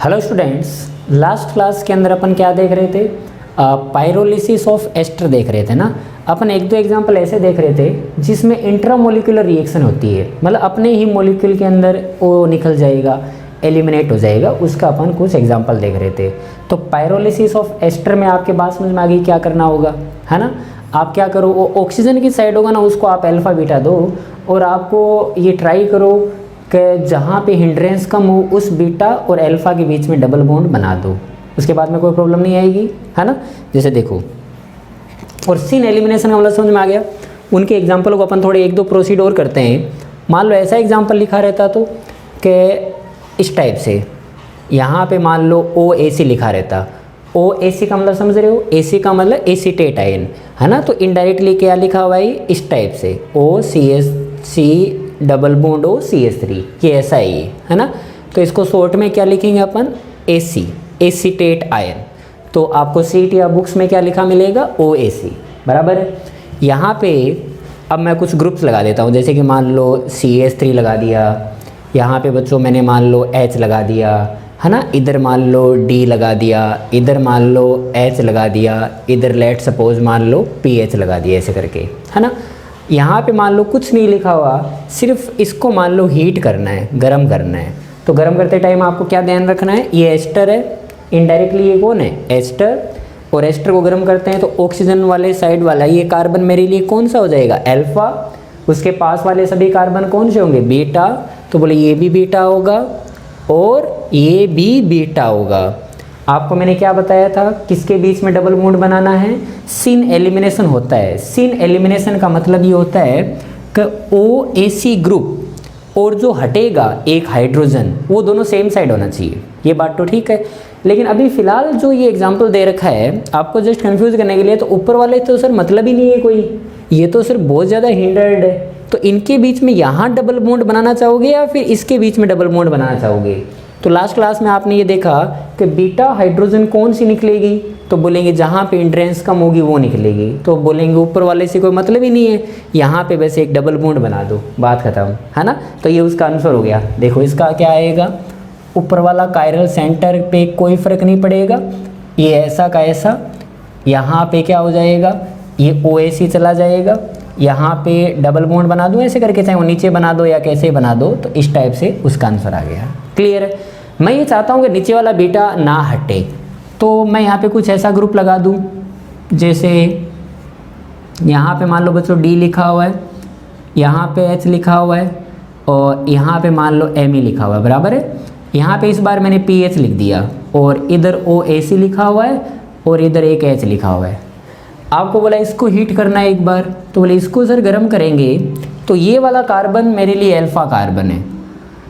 Hello students, last class के अंदर अपन क्या देख रहे थे? पायरोलिसिस ऑफ एस्टर देख रहे थे ना। अपन एक दो एग्जांपल ऐसे देख रहे थे जिसमें इंट्रामोलिकुलर रिएक्शन होती है, मतलब अपने ही मॉलिक्यूल के अंदर वो निकल जाएगा, एलिमिनेट हो जाएगा। उसका अपन कुछ एग्जांपल देख रहे थे। तो पायरोलिसिस ऑफ एस्टर में आपके बात समझ में आ गई क्या करना होगा, है ना। आप क्या करो, वो ऑक्सीजन की साइड होगा ना, उसको आप अल्फा बीटा दो और आपको ये ट्राई करो कि जहाँ पे हिंड्रेंस कम हो उस बीटा और अल्फा के बीच में डबल बॉन्ड बना दो। उसके बाद में कोई प्रॉब्लम नहीं आएगी, है ना। जैसे देखो, और सीन एलिमिनेशन का मतलब समझ में आ गया। उनके एग्जाम्पल को अपन थोड़े एक दो प्रोसीड और करते हैं। मान लो ऐसा एग्जाम्पल लिखा रहता तो कि इस टाइप से, यहाँ पे मान लो OAC लिखा रहता। OAC का मतलब समझ रहे हो, AC का मतलब एसीटेट आयन, है ना। तो इनडायरेक्टली क्या लिखा हुआ है इस टाइप से, OCH डबल बॉन्ड OCH3, ये ऐसा ही है ना। तो इसको शॉर्ट में क्या लिखेंगे अपन, AC, एसीटेट आयन। तो आपको सीट या बुक्स में क्या लिखा मिलेगा, OAC, बराबर है। यहाँ पे अब मैं कुछ ग्रुप्स लगा देता हूँ, जैसे कि मान लो CH3 लगा दिया, यहाँ पे बच्चों मैंने मान लो H लगा दिया, है ना। इधर मान लो D लगा दिया, इधर मान लो H लगा दिया, इधर लेट सपोज मान लो PH लगा दिया, ऐसे करके, है ना। यहाँ पे मान लो कुछ नहीं लिखा हुआ, सिर्फ इसको मान लो हीट करना है, गर्म करना है। तो गर्म करते टाइम आपको क्या ध्यान रखना है, ये एस्टर है, इनडायरेक्टली ये कौन है, एस्टर। और एस्टर को गर्म करते हैं तो ऑक्सीजन वाले साइड वाला ये कार्बन मेरे लिए कौन सा हो जाएगा, अल्फा। उसके पास वाले सभी कार्बन कौन से होंगे, बीटा। तो बोले ये भी बीटा होगा और ये भी बीटा होगा। आपको मैंने क्या बताया था, किसके बीच में डबल बॉन्ड बनाना है, सीन एलिमिनेशन होता है। सीन एलिमिनेशन का मतलब ये होता है कि OAC ग्रुप और जो हटेगा एक हाइड्रोजन, वो दोनों सेम साइड होना चाहिए। ये बात तो ठीक है, लेकिन अभी फिलहाल जो ये एग्जांपल दे रखा है आपको जस्ट कंफ्यूज करने के लिए, तो ऊपर वाले तो सर मतलब ही नहीं है कोई, ये तो सर बहुत ज़्यादा हिंडर्ड है। तो इनके बीच में यहाँ डबल बॉन्ड बनाना चाहोगे या फिर इसके बीच में डबल बॉन्ड बनाना चाहोगे। तो लास्ट क्लास में आपने ये देखा कि बीटा हाइड्रोजन कौन सी निकलेगी, तो बोलेंगे जहाँ पे इंट्रेंस कम होगी वो निकलेगी। तो बोलेंगे ऊपर वाले से कोई मतलब ही नहीं है, यहाँ पे बस एक डबल बॉन्ड बना दो, बात खत्म, है ना। तो ये उसका आंसर हो गया। देखो इसका क्या आएगा, ऊपर वाला कायरल सेंटर पे कोई फर्क नहीं पड़ेगा, ये ऐसा का ऐसा, यहाँ पे क्या हो जाएगा, ये OAC चला जाएगा, यहाँ पे डबल बॉन्ड बना दो ऐसे करके, चाहे वो नीचे बना दो या कैसे बना दो। तो इस टाइप से उसका आंसर आ गया। क्लियर है। मैं ये चाहता हूँ कि नीचे वाला बीटा ना हटे, तो मैं यहाँ पे कुछ ऐसा ग्रुप लगा दूँ, जैसे यहाँ पे मान लो बच्चों D लिखा हुआ है, यहाँ पे H लिखा हुआ है और यहाँ पे मान लो Me लिखा हुआ है, बराबर है। यहाँ पे इस बार मैंने PH लिख दिया और इधर OAC लिखा हुआ है और इधर एक H लिखा हुआ है। आपको बोला इसको हीट करना है एक बार, तो बोले इसको सर गर्म करेंगे तो ये वाला कार्बन मेरे लिए अल्फा कार्बन है।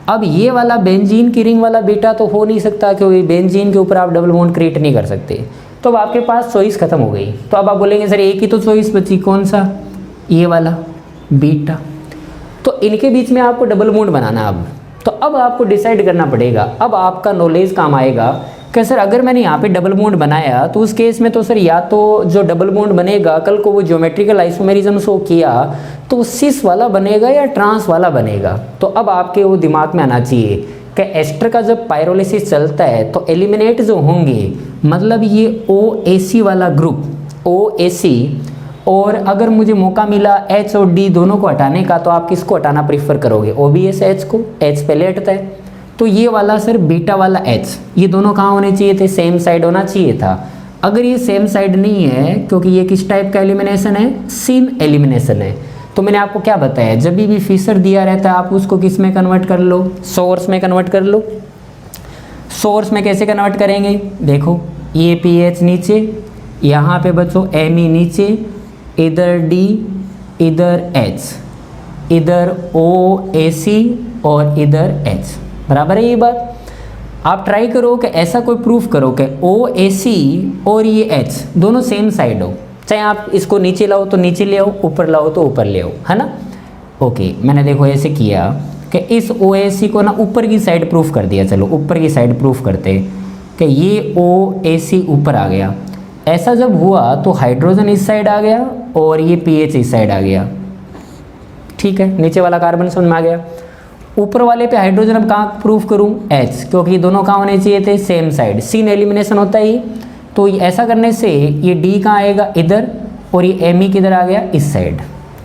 अब ये वाला बेंजीन की रिंग वाला बीटा तो हो नहीं सकता, क्योंकि बेंजीन के ऊपर आप डबल बॉन्ड क्रिएट नहीं कर सकते। तो अब आपके पास चॉइस खत्म हो गई। तो अब आप बोलेंगे सर एक ही तो चॉइस बची, कौन सा, ये वाला बीटा। तो इनके बीच में आपको डबल बॉन्ड बनाना। तो अब आपको डिसाइड करना पड़ेगा, अब आपका नॉलेज काम आएगा कि सर अगर मैंने यहाँ पे डबल बॉन्ड बनाया तो उस केस में तो सर या तो जो डबल बॉन्ड बनेगा, कल को वो ज्योमेट्रिकल आइसोमेरिज्म शो किया तो सिस वाला बनेगा या ट्रांस वाला बनेगा। तो अब आपके वो दिमाग में आना चाहिए कि एस्टर का जब पायरोलिसिस चलता है तो एलिमिनेट जो होंगे, मतलब ये OAC वाला ग्रुप, OAC, और अगर मुझे मौका मिला H और D दोनों को हटाने का, तो आप किसको हटाना प्रीफर करोगे, OBS H को। H पहले हटता है। तो ये वाला सर बीटा वाला H, ये दोनों कहाँ होने चाहिए थे, सेम साइड होना चाहिए था। अगर ये सेम साइड नहीं है, क्योंकि ये किस टाइप का एलिमिनेशन है, सीन एलिमिनेशन है। तो मैंने आपको क्या बताया, जब भी फिशर दिया रहता है आप उसको किस में कन्वर्ट कर लो, सोर्स में कन्वर्ट कर लो। सोर्स में कैसे कन्वर्ट करेंगे, देखो ये PH नीचे, यहाँ पे बच्चों Me नीचे, इधर D, इधर H, इधर OAC और इधर H, बराबर है ये बात। आप ट्राई करो कि ऐसा कोई प्रूफ करो कि OAC और ये H दोनों सेम साइड हो, चाहे आप इसको नीचे लाओ तो नीचे ले आओ, ऊपर लाओ तो ऊपर ले आओ, है ना। ओके, मैंने देखो ऐसे किया कि इस OAC को ना ऊपर की साइड प्रूफ कर दिया। चलो ऊपर की साइड प्रूफ करते कि ये OAC ऊपर आ गया। ऐसा जब हुआ तो हाइड्रोजन इस साइड आ गया और ये PH इस साइड आ गया। ठीक है, नीचे वाला कार्बन समझ में आ गया। ऊपर वाले पे हाइड्रोजन अब कहाँ प्रूफ करूँ, H, क्योंकि दोनों कहाँ होने चाहिए थे, सेम साइड, सीन एलिमिनेशन होता है। तो ऐसा करने से ये D कहाँ आएगा, इधर, और ये Me किधर आ गया, इस साइड,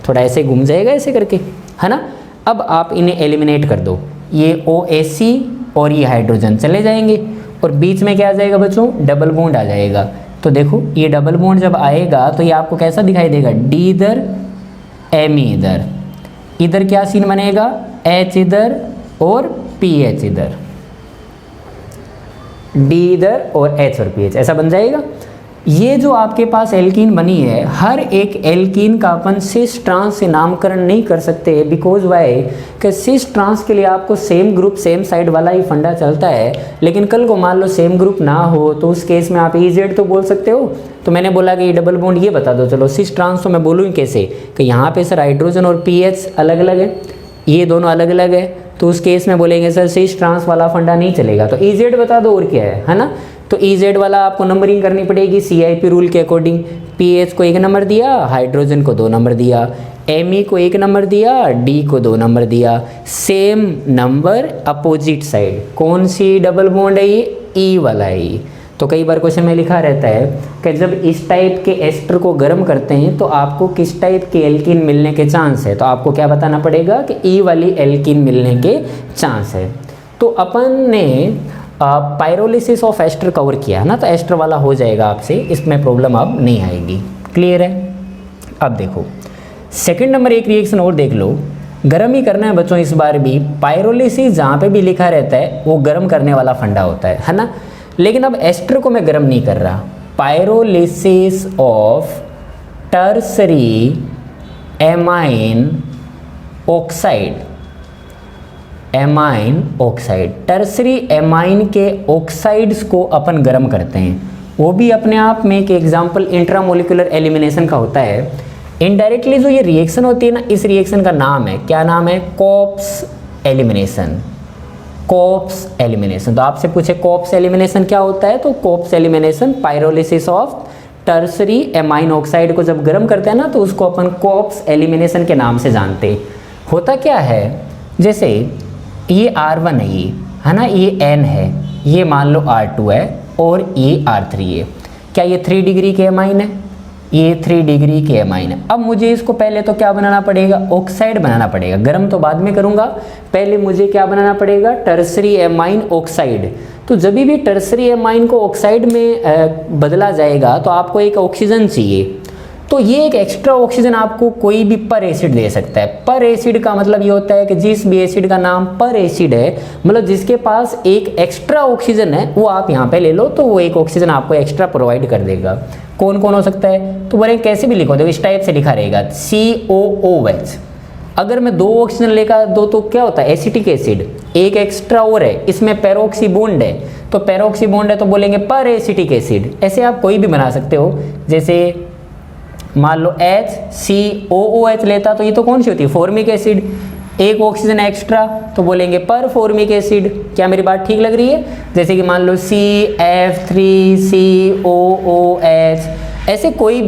थोड़ा ऐसे घूम जाएगा ऐसे करके, है ना। अब आप इन्हें एलिमिनेट कर दो, ये OH और ये हाइड्रोजन चले जाएंगे, और बीच में क्या आ जाएगा बच्चों, डबल बॉन्ड आ जाएगा। तो देखो ये डबल बॉन्ड जब आएगा तो ये आपको कैसा दिखाई देगा, D इधर, Me इधर, इधर क्या सीन बनेगा, H इधर और PH इधर, D इधर और H और PH, ऐसा बन जाएगा। ये जो आपके पास एल्कीन बनी है, हर एक एल्कीन का अपन सिस ट्रांस से नामकरण नहीं कर सकते, बिकॉज वाई कि सिस ट्रांस के लिए आपको सेम ग्रुप सेम साइड वाला ही फंडा चलता है, लेकिन कल को मान लो सेम ग्रुप ना हो तो उस केस में आप EZ तो बोल सकते हो। तो मैंने बोला कि ये डबल बॉन्ड ये बता दो, चलो सिस ट्रांस तो मैं बोलूँ कैसे, कि यहाँ पे सर हाइड्रोजन और PH अलग अलग है, ये दोनों अलग अलग है, तो उस केस में बोलेंगे सर सिस ट्रांस वाला फंडा नहीं चलेगा, तो EZ बता दो और क्या है ना। तो EZ वाला आपको नंबरिंग करनी पड़ेगी CIP रूल के अकॉर्डिंग। PH को 1 नंबर दिया, हाइड्रोजन को 2 नंबर दिया, Me को 1 नंबर दिया, D को 2 नंबर दिया, सेम नंबर अपोजिट साइड। कौन सी डबल बॉन्ड है ये, E वाला है। तो कई बार क्वेश्चन में लिखा रहता है कि जब इस टाइप के एस्टर को गर्म करते हैं तो आपको किस टाइप के एल्कीन मिलने के चांस है, तो आपको क्या बताना पड़ेगा कि E वाली एल्कीन मिलने के चांस है। तो अपन ने पायरोलिसिस ऑफ एस्टर कवर किया है ना, तो एस्टर वाला हो जाएगा आपसे, इसमें प्रॉब्लम अब नहीं आएगी। क्लियर है। अब देखो सेकंड नंबर एक रिएक्शन और देख लो, गर्म ही करना है बच्चों इस बार भी। पायरोलिसिस जहाँ पे भी लिखा रहता है वो गर्म करने वाला फंडा होता है ना, लेकिन अब एस्टर को मैं गर्म नहीं कर रहा। Pyrolysis of tertiary amine oxide, amine oxide, tertiary amine के ऑक्साइड्स को अपन गर्म करते हैं, वो भी अपने आप में एक एग्जाम्पल इंट्रामोलिकुलर एलिमिनेशन का होता है। इनडायरेक्टली जो ये रिएक्शन होती है ना, इस रिएक्शन का नाम है, क्या नाम है, कॉप्स एलिमिनेशन। कॉप्स एलिमिनेशन, तो आपसे पूछे कॉप्स एलिमिनेशन क्या होता है, तो Cope's elimination pyrolysis of tertiary amine oxide को जब गर्म करते हैं ना, तो उसको अपन कॉप्स एलिमिनेशन के नाम से जानते हैं। होता क्या है, जैसे ये R1 है, ये है ना, ये N है, ये मान लो R2 है और ये R3 है। क्या ये 3 डिग्री के एमाइन है, ये 3 डिग्री के एमाइन है। अब मुझे इसको पहले तो क्या बनाना पड़ेगा, ऑक्साइड बनाना पड़ेगा। गर्म तो बाद में करूँगा, पहले मुझे क्या बनाना पड़ेगा, टर्सरी एमाइन ऑक्साइड। तो जब भी टर्सरी एमाइन को ऑक्साइड में बदला जाएगा तो आपको एक ऑक्सीजन चाहिए, तो ये एक एक्स्ट्रा ऑक्सीजन आपको कोई भी पर एसिड दे सकता है। पर एसिड का मतलब ये होता है कि जिस भी एसिड का नाम पर एसिड है, मतलब जिसके पास एक एक्स्ट्रा ऑक्सीजन है, वो आप यहाँ पे ले लो, तो वो एक ऑक्सीजन आपको एक्स्ट्रा प्रोवाइड कर देगा। कौन कौन हो सकता है, तो बोले कैसे भी लिखो, देखो इस टाइप से लिखा रहेगा COOH। अगर मैं 2 ऑक्सीजन लेकर दो तो क्या होता है, एसिटिक एसिड, एक एक्स्ट्रा और है, इसमें पेरोक्सी बॉन्ड है, तो पेरोक्सी बॉन्ड है तो बोलेंगे पर एसिटिक एसिड। ऐसे आप कोई भी बना सकते हो, जैसे मान लो HCOOH लेता तो ये तो कौन सी होती है, फॉर्मिक एसिड, एक ऑक्सीजन एक्स्ट्रा तो बोलेंगे पर फॉर्मिक एसिड। क्या मेरी बात ठीक लग रही है। जैसे कि मान लो CF3COOH, ऐसे कोई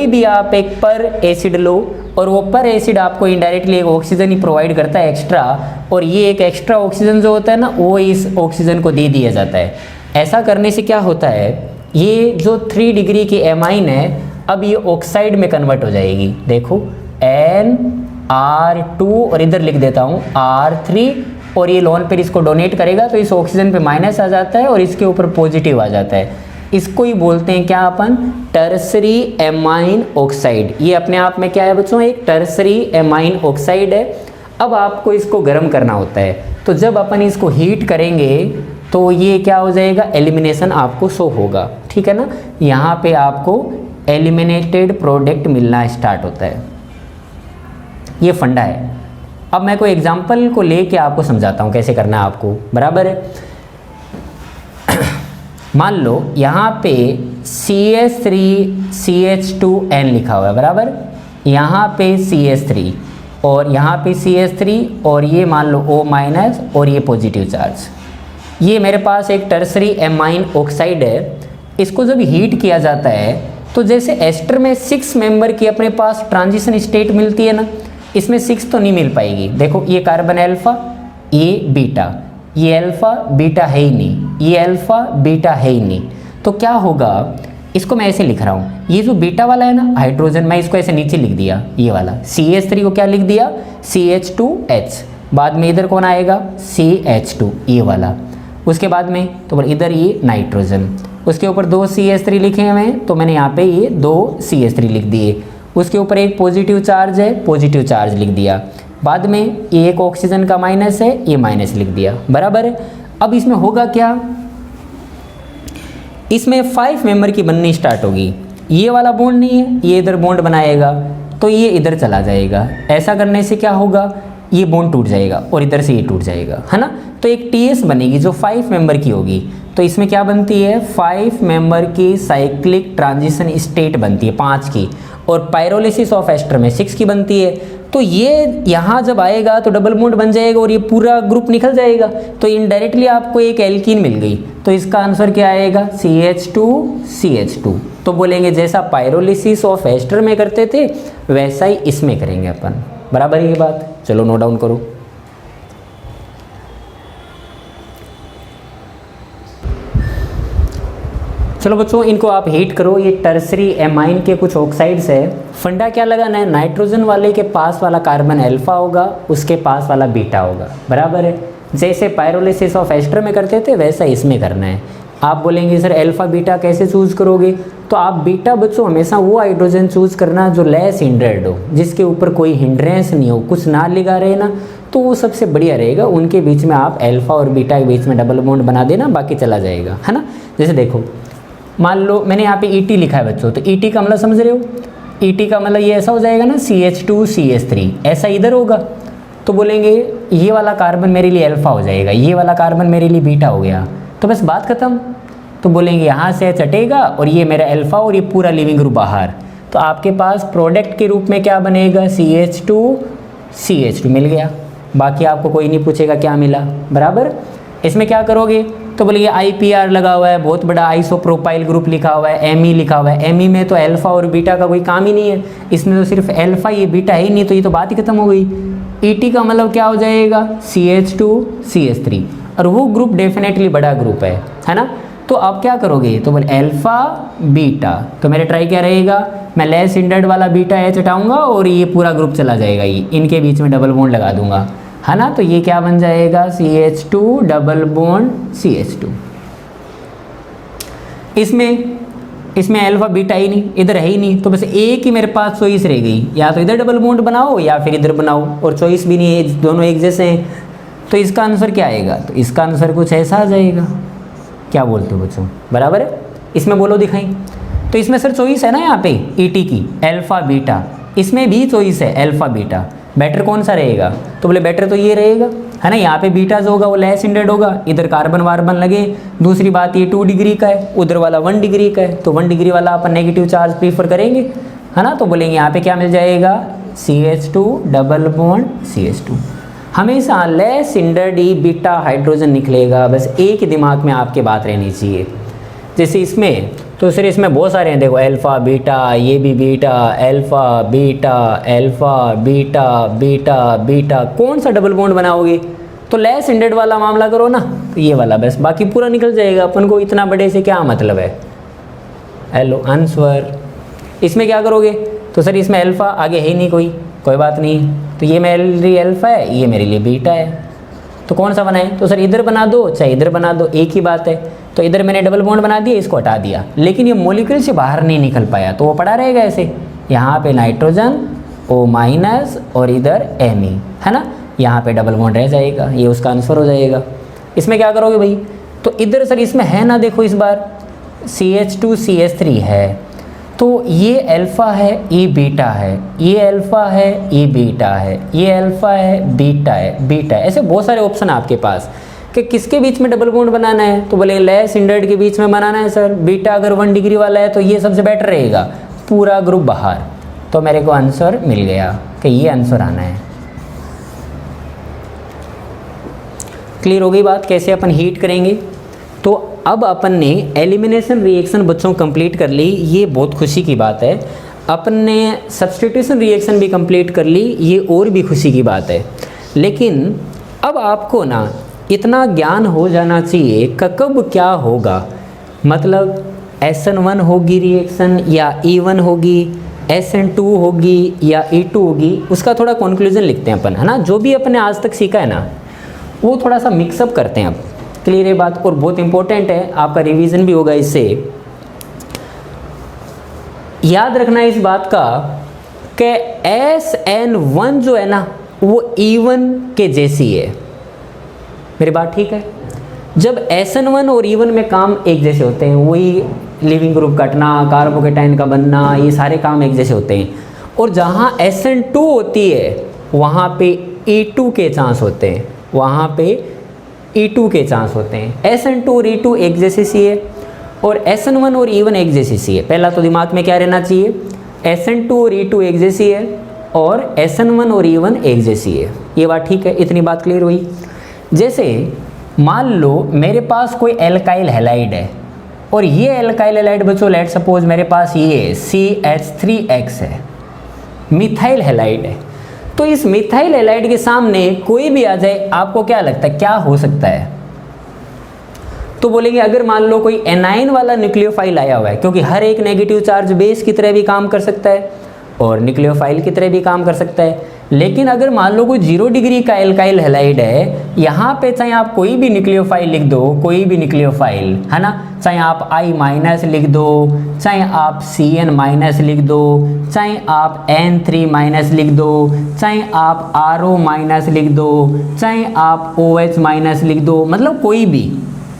भी आप एक पर एसिड लो, और वो पर एसिड आपको इनडायरेक्टली एक ऑक्सीजन ही प्रोवाइड करता है एक्स्ट्रा, और ये एक एक्स्ट्रा ऑक्सीजन जो होता है ना, वो इस ऑक्सीजन को दे दिया जाता है। ऐसा करने से क्या होता है, ये जो 3 डिग्री की एमाइन है अब ये ऑक्साइड में कन्वर्ट हो जाएगी। देखो NR2 और इधर लिख देता हूँ R3, और ये लोन पेयर इसको डोनेट करेगा तो इस ऑक्सीजन पे माइनस आ जाता है और इसके ऊपर पॉजिटिव आ जाता है। इसको ही बोलते हैं क्या अपन, टर्सरी एमाइन ऑक्साइड। ये अपने आप में क्या है बच्चों, एक टर्सरी एमाइन ऑक्साइड है। अब आपको इसको गर्म करना होता है, तो जब अपन इसको हीट करेंगे तो ये क्या हो जाएगा, एलिमिनेशन आपको शो होगा, ठीक है ना। यहाँ पे आपको एलिमिनेटेड प्रोडक्ट मिलना स्टार्ट होता है, ये फंडा है। अब मैं कोई एग्जांपल को लेके आपको समझाता हूँ कैसे करना है आपको, बराबर है। मान लो यहाँ पे CH3CH2N लिखा हुआ है, बराबर, यहाँ पे CH3 और यहाँ पे CH3 और ये मान लो O- और ये पॉजिटिव चार्ज। ये मेरे पास एक टर्सरी एमाइन ऑक्साइड है। इसको जब हीट किया जाता है तो जैसे एस्टर में 6 मेंबर की अपने पास ट्रांजिशन स्टेट मिलती है ना, इसमें 6 तो नहीं मिल पाएगी। देखो ये कार्बन अल्फा ये बीटा, ये अल्फा बीटा है ही नहीं, ये अल्फा बीटा है ही नहीं। तो क्या होगा, इसको मैं ऐसे लिख रहा हूँ, ये जो बीटा वाला है ना हाइड्रोजन, मैं इसको ऐसे नीचे लिख दिया, ये वाला CH3 को क्या लिख दिया CH2H, बाद में इधर कौन आएगा CH2 ये वाला, उसके बाद में तो इधर ये नाइट्रोजन, उसके ऊपर 2 CH3 लिखे हुए हैं तो मैंने यहाँ पे ये 2 CH3 लिख दिए, उसके ऊपर एक पॉजिटिव चार्ज है, पॉजिटिव चार्ज लिख दिया, बाद में ये एक ऑक्सीजन का माइनस है, ये माइनस लिख दिया, बराबर है। अब इसमें होगा क्या, इसमें 5 मेंबर की बननी स्टार्ट होगी, ये वाला बॉन्ड नहीं है, ये इधर बॉन्ड बनाएगा तो ये इधर चला जाएगा, ऐसा करने से क्या होगा, ये बॉन्ड टूट जाएगा और इधर से ये टूट जाएगा, है ना। तो एक TS बनेगी जो 5 मेंबर की होगी, तो इसमें क्या बनती है 5 मेंबर की साइक्लिक ट्रांजिशन स्टेट बनती है 5 की, और पायरोलिसिस ऑफ एस्टर में 6 की बनती है। तो ये यहाँ जब आएगा तो डबल बॉन्ड बन जाएगा और ये पूरा ग्रुप निकल जाएगा, तो इनडायरेक्टली आपको एक एल्कीन मिल गई। तो इसका आंसर क्या आएगा CH2CH2। तो बोलेंगे जैसा पायरोलिसिस ऑफ एस्टर में करते थे वैसा ही इसमें करेंगे अपन, बराबर ये बात। चलो नोट डाउन करो। चलो बच्चों इनको आप हीट करो, ये टर्सरी एमाइन के कुछ ऑक्साइड्स है। फंडा क्या लगाना है, नाइट्रोजन वाले के पास वाला कार्बन अल्फा होगा, उसके पास वाला बीटा होगा, बराबर है। जैसे पायरोलिसिस ऑफ एस्टर में करते थे वैसा इसमें करना है। आप बोलेंगे सर अल्फा बीटा कैसे चूज़ करोगे, तो आप बीटा बच्चों हमेशा वो हाइड्रोजन चूज़ करना जो लेस हिंड्रेड हो, जिसके ऊपर कोई हिंड्रेंस नहीं हो, कुछ ना लिखा रहे ना, तो वो सबसे बढ़िया रहेगा। उनके बीच में आप अल्फा और बीटा के बीच में डबल बॉन्ड बना देना, बाकी चला जाएगा, है ना। जैसे देखो मान लो मैंने यहाँ पे ET लिखा है बच्चों, तो ET का मतलब समझ रहे हो, ET का मतलब ये ऐसा हो जाएगा ना CH2CH3, ऐसा इधर होगा। तो बोलेंगे ये वाला कार्बन मेरे लिए अल्फा हो जाएगा, ये वाला कार्बन मेरे लिए बीटा हो गया, तो बस बात खत्म। तो बोलेंगे यहाँ से चटेगा और ये मेरा अल्फा और ये पूरा लिविंग ग्रुप बाहर, तो आपके पास प्रोडक्ट के रूप में क्या बनेगा CH2CH2 मिल गया। बाकी आपको कोई नहीं पूछेगा क्या मिला, बराबर। इसमें क्या करोगे, तो बोलिए IPR लगा हुआ है, बहुत बड़ा आइसोप्रोपाइल ग्रुप लिखा हुआ है, Me लिखा हुआ है। Me में तो अल्फा और बीटा का कोई काम ही नहीं है, इसमें तो सिर्फ अल्फा, ये बीटा है ही नहीं, तो ये तो बात ही खत्म हो गई। ET का मतलब क्या हो जाएगा CH2CH3, और वो ग्रुप डेफिनेटली बड़ा ग्रुप है ना। तो आप क्या करोगे, तो बोले अल्फा बीटा, तो मेरा ट्राई क्या रहेगा, मैं लेस हिंड्रेड वाला बीटा H हटाऊंगा और ये पूरा ग्रुप चला जाएगा, ये इनके बीच में डबल बॉन्ड लगा दूंगा, है ना। तो ये क्या बन जाएगा CH2 डबल बॉन्ड CH2। इसमें अल्फा बीटा ही नहीं, इधर है ही नहीं, तो बस एक ही मेरे पास चॉइस रह गई, या तो इधर डबल बॉन्ड बनाओ या फिर इधर बनाओ, और चॉइस भी नहीं है, दोनों एक जैसे हैं। तो इसका आंसर क्या आएगा, तो इसका आंसर कुछ ऐसा आ जाएगा। क्या बोलते हो बच्चों, बराबर है। इसमें बोलो दिखाई, तो इसमें सर चॉइस है ना यहाँ पे ET की अल्फा बीटा, इसमें भी चॉइस है अल्फा बीटा, बेटर कौन सा रहेगा, तो बोले बेटर तो ये रहेगा, है ना। यहाँ पे बीटा जो होगा वो लेस हिंड्रेड होगा, इधर कार्बन वार्बन लगे। दूसरी बात ये 2 डिग्री का है, उधर वाला 1 डिग्री का है, तो 1 डिग्री वाला अपन नेगेटिव चार्ज प्रीफर करेंगे, है ना। तो बोलेंगे यहाँ पे क्या मिल जाएगा CH2 डबल बॉन्ड CH2। हमेशा लेस हिंड्रेड ही बीटा हाइड्रोजन निकलेगा, बस एक ही दिमाग में आपके बात रहनी चाहिए। जैसे इसमें तो सर इसमें बहुत सारे हैं, देखो अल्फा बीटा, ये भी beta, alpha beta, alpha beta, beta beta, कौन सा डबल बॉन्ड बनाओगे, तो लेस हिंड्रेड वाला मामला करो ना, तो ये वाला बस, बाकी पूरा निकल जाएगा। अपन को इतना बड़े से क्या मतलब है। हेलो आंसर, इसमें क्या करोगे, तो सर इसमें अल्फा आगे है ही नहीं कोई बात नहीं, तो ये मेरे लिए अल्फा है, ये मेरे लिए बीटा है, तो कौन सा बनाए, तो सर इधर बना दो चाहे इधर बना दो, एक ही बात है। तो इधर मैंने डबल बॉन्ड बना दिया, इसको हटा दिया, लेकिन ये मॉलिक्यूल से बाहर नहीं निकल पाया, तो वो पड़ा रहेगा ऐसे। यहाँ पे नाइट्रोजन O- और इधर Me, है ना, यहाँ पे डबल बॉन्ड रह जाएगा, ये उसका आंसर हो जाएगा। इसमें क्या करोगे भाई, तो इधर सर इसमें है ना, देखो इस बार CH2CH3 है, तो ये अल्फा है, ये बीटा है, ये अल्फा है, ये बीटा है, ये अल्फा है, बीटा है, बीटा है, ऐसे बहुत सारे ऑप्शन है आपके पास कि किसके बीच में डबल बॉन्ड बनाना है। तो बोले लेस हिंड्रेड के बीच में बनाना है सर, बीटा अगर 1 डिग्री वाला है तो ये सबसे बेटर रहेगा, पूरा ग्रुप बाहर। तो मेरे को आंसर मिल गया कि ये आंसर आना है। क्लियर हो गई बात, कैसे अपन हीट करेंगे। तो अब अपन ने एलिमिनेशन रिएक्शन बच्चों कंप्लीट कर ली, ये बहुत खुशी की बात है। अपन ने सब्स्टिट्यूशन रिएक्शन भी कंप्लीट कर ली, ये और भी खुशी की बात है। लेकिन अब आपको ना इतना ज्ञान हो जाना चाहिए कि कब क्या होगा, मतलब SN1 होगी रिएक्शन या E1 होगी, SN2 होगी या E2 होगी, उसका थोड़ा कंक्लूजन लिखते हैं अपन, है ना। जो भी अपने आज तक सीखा है ना वो थोड़ा सा मिक्सअप करते हैं अब। क्लियर है बात, और बहुत इंपॉर्टेंट है, आपका रिवीजन भी होगा इससे। याद रखना इस बात का कि SN1 जो है ना वो E1 के जैसी है। मेरी बात ठीक है? जब SN1 और E1 में काम एक जैसे होते हैं, वही लिविंग ग्रुप कटना, कार्बोकेटाइन का बनना, ये सारे काम एक जैसे होते हैं। और जहाँ SN2 होती है वहाँ पे E2 के चांस होते हैं, वहाँ पे E2 के चांस होते हैं। SN2 और E2 एक जैसे सी है और SN1 और E1 एक जैसी सी है। पहला तो दिमाग में क्या रहना चाहिए, SN2 और E2 एक जैसी है और SN1 और E1 एक जैसी है। ये बात ठीक है? इतनी बात क्लियर हुई। जैसे मान लो मेरे पास कोई एल्काइल हैलाइड है और ये एल्काइल हैलाइड बच्चों लेट सपोज मेरे पास ये CH3X है, मिथाइल हैलाइड है। तो इस मिथाइल हैलाइड के सामने कोई भी आ जाए, आपको क्या लगता है क्या हो सकता है? तो बोलेंगे अगर मान लो कोई एनाइन वाला न्यूक्लियोफाइल आया हुआ है, क्योंकि हर एक नेगेटिव चार्ज बेस की तरह भी काम कर सकता है और न्यूक्लियोफाइल की तरह भी काम कर सकता है। लेकिन अगर मान लो कोई 0 डिग्री का एल्काइल हैलाइड है, यहाँ पे चाहे आप कोई भी न्यूक्लियोफाइल लिख दो, कोई भी न्यूक्लियोफाइल, है ना, चाहे आप I- लिख दो, चाहे आप CN- लिख दो, चाहे आप N3- लिख दो, चाहे आप RO- लिख दो, चाहे आप OH- लिख दो, मतलब कोई भी,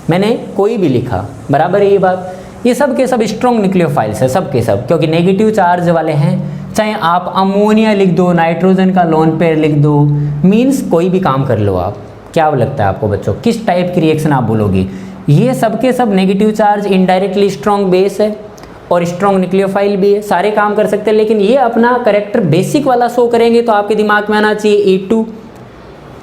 मैंने कोई भी लिखा, बराबर है ये बात। ये सब के सब स्ट्रॉन्ग न्यूक्लियोफाइल्स है, सब के सब, क्योंकि नेगेटिव चार्ज वाले हैं। चाहे आप अमोनिया लिख दो, नाइट्रोजन का लोन पेयर लिख दो, मीन्स कोई भी काम कर लो आप। क्या लगता है आपको बच्चों, किस टाइप की रिएक्शन आप बोलोगे? ये सब के सब negative charge, indirectly strong base है और स्ट्रॉन्ग न्यूक्लियोफाइल भी है, सारे काम कर सकते हैं। लेकिन ये अपना करेक्टर बेसिक वाला शो करेंगे तो आपके दिमाग में आना चाहिए E2,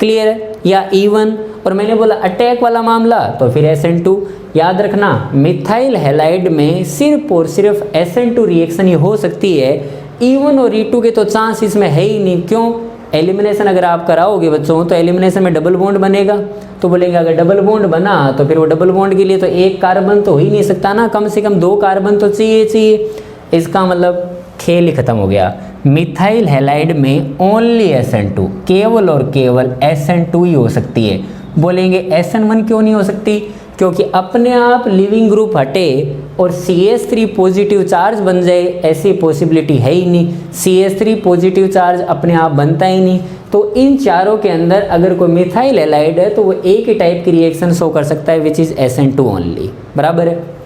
क्लियर है, या E1। और मैंने बोला अटैक वाला मामला तो फिर SN2। याद रखना मिथाइल हैलाइड में सिर्फ और सिर्फ SN2 रिएक्शन ही हो सकती है, E1 और E2 के तो चांस इसमें है ही नहीं। क्यों? एलिमिनेशन अगर आप कराओगे बच्चों तो एलिमिनेशन में डबल बॉन्ड बनेगा, तो बोलेंगे अगर डबल बॉन्ड बना तो फिर वो डबल बॉन्ड के लिए तो एक कार्बन तो हो ही नहीं सकता ना, कम से कम 2 कार्बन तो चाहिए। इसका मतलब खेल ही खत्म हो गया। मिथाइल हैलाइड में ओनली SN2, केवल और केवल SN2 ही हो सकती है। बोलेंगे SN1 क्यों नहीं हो सकती? क्योंकि अपने आप लिविंग ग्रुप हटे और CH3 पॉजिटिव चार्ज बन जाए, ऐसी पॉसिबिलिटी है ही नहीं। CH3 पॉजिटिव चार्ज अपने आप बनता ही नहीं। तो इन चारों के अंदर अगर कोई मिथाइल हैलाइड है तो वो एक ही टाइप की रिएक्शन शो कर सकता है, विच इज़ SN2 ओनली, बराबर है।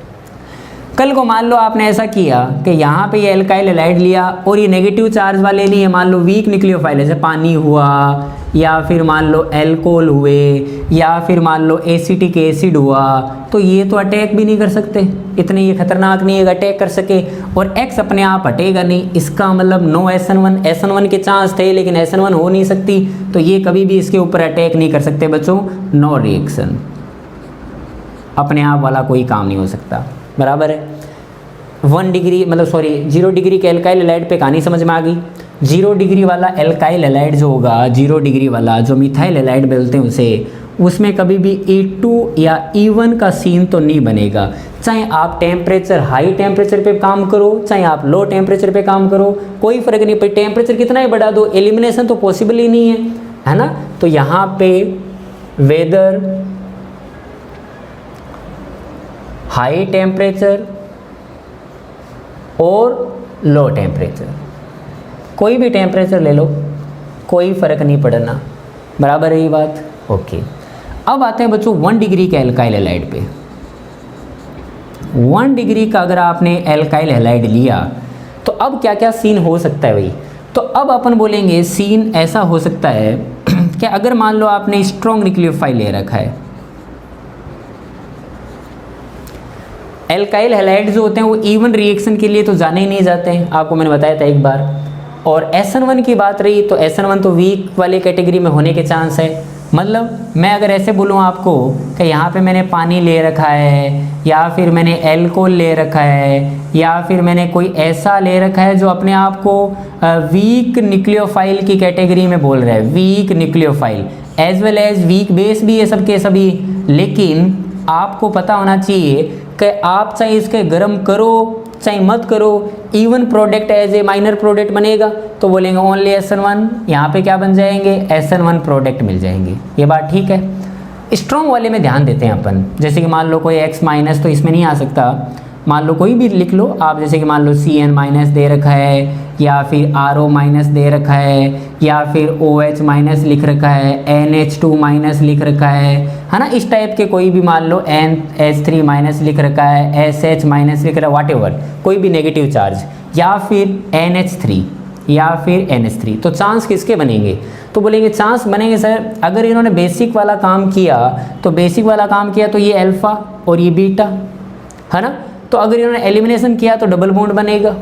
कल को मान लो आपने ऐसा किया कि यहाँ पे ये एल्काइल हैलाइड लिया और ये नेगेटिव चार्ज वाले लिए, मान लो वीक न्यूक्लियोफाइल जैसे पानी हुआ, या फिर मान लो एल्कोहल हुए, या फिर मान लो एसिटिक एसिड हुआ, तो ये तो अटैक भी नहीं कर सकते, इतने ये खतरनाक नहीं है अटैक कर सके। और X अपने आप हटेगा नहीं, इसका मतलब नो SN1 के चांस थे लेकिन SN1 हो नहीं सकती, तो ये कभी भी इसके ऊपर अटैक नहीं कर सकते बच्चों, नो रिएक्शन, अपने आप वाला कोई काम नहीं हो सकता, बराबर है। 0 डिग्री के एल्काइल हैलाइड पे कहानी समझ में आ गई। 0 डिग्री वाला एल्काइल हैलाइड जो होगा, 0 डिग्री वाला जो मिथाइल हैलाइड बोलते हैं उसे, उसमें कभी भी E2 या E1 का सीन तो नहीं बनेगा। चाहे आप टेम्परेचर हाई टेम्परेचर पे काम करो, चाहे आप लो टेम्परेचर पे काम करो, कोई फर्क नहीं पड़े, टेम्परेचर कितना ही बढ़ा दो, एलिमिनेशन तो पॉसिबल ही नहीं है ना। तो यहाँ पे वेदर हाई टेम्परेचर और लो टेम्परेचर, कोई भी टेम्परेचर ले लो, कोई फ़र्क नहीं पड़ना, बराबर है ये बात। ओके, अब आते हैं बच्चों 1 डिग्री के एल्काइल हैलाइड पे। 1 डिग्री का अगर आपने एल्काइल हैलाइड लिया तो अब क्या क्या सीन हो सकता है भाई? तो अब अपन बोलेंगे सीन ऐसा हो सकता है कि अगर मान लो आपने स्ट्रॉन्ग न्यूक्लियोफाइल ले रखा है, एल्काइल हैलाइड जो होते हैं वो E1 रिएक्शन के लिए तो जाने ही नहीं जाते हैं, आपको मैंने बताया था एक बार। और SN1 की बात रही तो SN1 तो वीक वाले कैटेगरी में होने के चांस है, मतलब मैं अगर ऐसे बोलूँ आपको कि यहाँ पे मैंने पानी ले रखा है, या फिर मैंने एल्कोहल ले रखा है, या फिर मैंने कोई ऐसा ले रखा है जो अपने आप को वीक न्यूक्लियोफाइल की कैटेगरी में बोल रहा है, weak nucleophile as well as weak base भी है सबके सभी। लेकिन आपको पता होना चाहिए कि आप चाहे इसके गर्म करो चाहे मत करो, E one product as a minor product बनेगा तो बोलेंगे ओनली SN1, यहाँ पे क्या बन जाएंगे SN1 प्रोडक्ट मिल जाएंगे। ये बात ठीक है। स्ट्रॉन्ग वाले में ध्यान देते हैं अपन, जैसे कि मान लो कोई X माइनस तो इसमें नहीं आ सकता, मान लो कोई भी लिख लो आप, जैसे कि मान लो CN माइनस दे रखा है, या फिर RO माइनस दे रखा है, या फिर OH माइनस लिख रखा है, NH2 माइनस लिख रखा है ना, इस टाइप के कोई भी मान लो NH3 माइनस लिख रखा है, SH माइनस लिख रहा है, व्हाटएवर कोई भी नेगेटिव चार्ज, या फिर NH3 या फिर NH3, तो चांस किसके बनेंगे? तो बोलेंगे चांस बनेंगे सर अगर इन्होंने बेसिक वाला काम किया, तो बेसिक वाला काम किया तो ये अल्फा और ये बीटा है ना, तो अगर इन्होंने एलिमिनेशन किया तो डबल बॉन्ड बनेगा,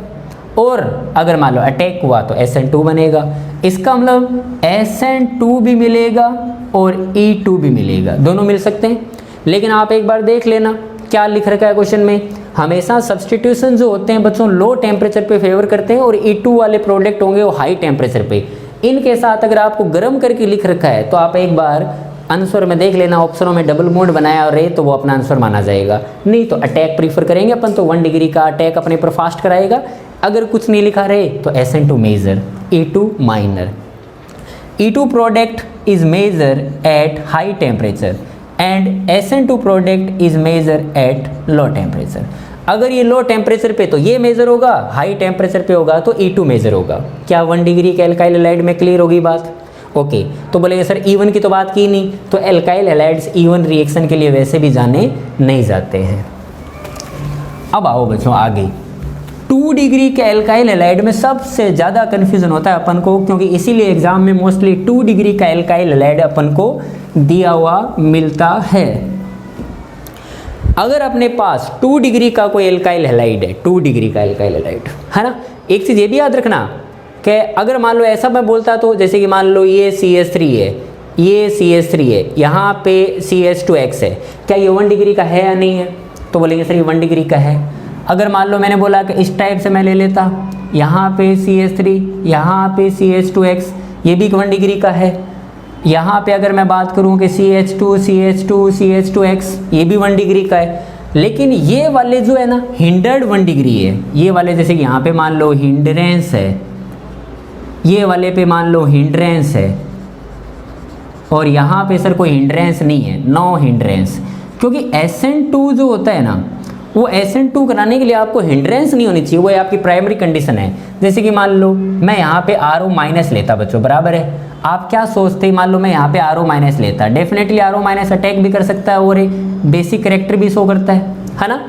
और अगर मान लो अटैक हुआ तो SN2 बनेगा। इसका मतलब SN2 भी मिलेगा और E2 भी मिलेगा, दोनों मिल सकते हैं। लेकिन आप एक बार देख लेना क्या लिख रखा है क्वेश्चन में, हमेशा सब्सटीट्यूशन जो होते हैं बच्चों लो टेम्परेचर पे फेवर करते हैं, और E2 वाले प्रोडक्ट होंगे वो हाई टेम्परेचर पे। इनके साथ अगर आपको गर्म करके लिख रखा है तो आप एक बार आंसर में देख लेना, ऑप्शनों में डबल बॉन्ड बनाया और रहे तो वो अपना आंसर माना जाएगा, नहीं तो अटैक प्रीफर करेंगे अपन, तो 1 डिग्री का अटैक अपने पर फास्ट कराएगा। अगर कुछ नहीं लिखा रहे तो SN2 major, E2 minor. E2 product is major at high temperature and SN2 product is major at low temperature. अगर ये लो टेम्परेचर पे तो ये मेजर होगा, हाई टेम्परेचर पे होगा तो E2 मेजर होगा। क्या 1 डिग्री के एल्काइल हैलाइड में क्लियर होगी बात? ओके तो बोलेंगे सर E1 की तो बात की नहीं, तो एल्काइल हैलाइड्स E1 रिएक्शन के लिए वैसे भी जाने नहीं जाते हैं। अब आओ बच्चों आगे, 2 डिग्री के एल्काइल हैलाइड में सबसे ज़्यादा कन्फ्यूजन होता है अपन को, क्योंकि इसीलिए एग्जाम में मोस्टली 2 डिग्री का एल्काइल हैलाइड अपन को दिया हुआ मिलता है। अगर अपने पास 2 डिग्री का कोई एल्काइल हैलाइड है, 2 डिग्री का एल्काइल हैलाइड है ना, एक चीज़ ये भी याद रखना कि अगर मान लो ऐसा मैं बोलता तो जैसे कि मान लो ये CH3 है, ये CH3 है, यहाँ पे CH2X है, क्या ये 1 डिग्री का है या नहीं है? तो बोलेंगे सर ये 1 डिग्री का है। अगर मान लो मैंने बोला कि इस टाइप से मैं ले लेता, यहाँ पे CH3, यहाँ पे CH2X, ये भी 1 डिग्री का है। यहाँ पे अगर मैं बात करूँ कि CH2, CH2, CH2X, ये भी 1 डिग्री का है। लेकिन ये वाले जो है ना हिंडर्ड 1 डिग्री है, ये वाले जैसे कि यहाँ पे मान लो हिंड्रेंस है, ये वाले पे मान लो हिंड्रेंस है, और यहाँ पे सर कोई हिंड्रेंस नहीं है, नो हिंड्रेंस, क्योंकि SN2 जो होता है ना वो SN2 कराने के लिए आपको हिंड्रेंस नहीं होनी चाहिए, वो आपकी प्राइमरी कंडीशन है। जैसे कि मान लो मैं यहाँ पे RO माइनस लेता बच्चों, बराबर है, आप क्या सोचते हैं, मान लो मैं यहाँ पे RO माइनस लेता, डेफिनेटली RO माइनस अटैक भी कर सकता है और एक बेसिक करेक्टर भी शो करता है ना।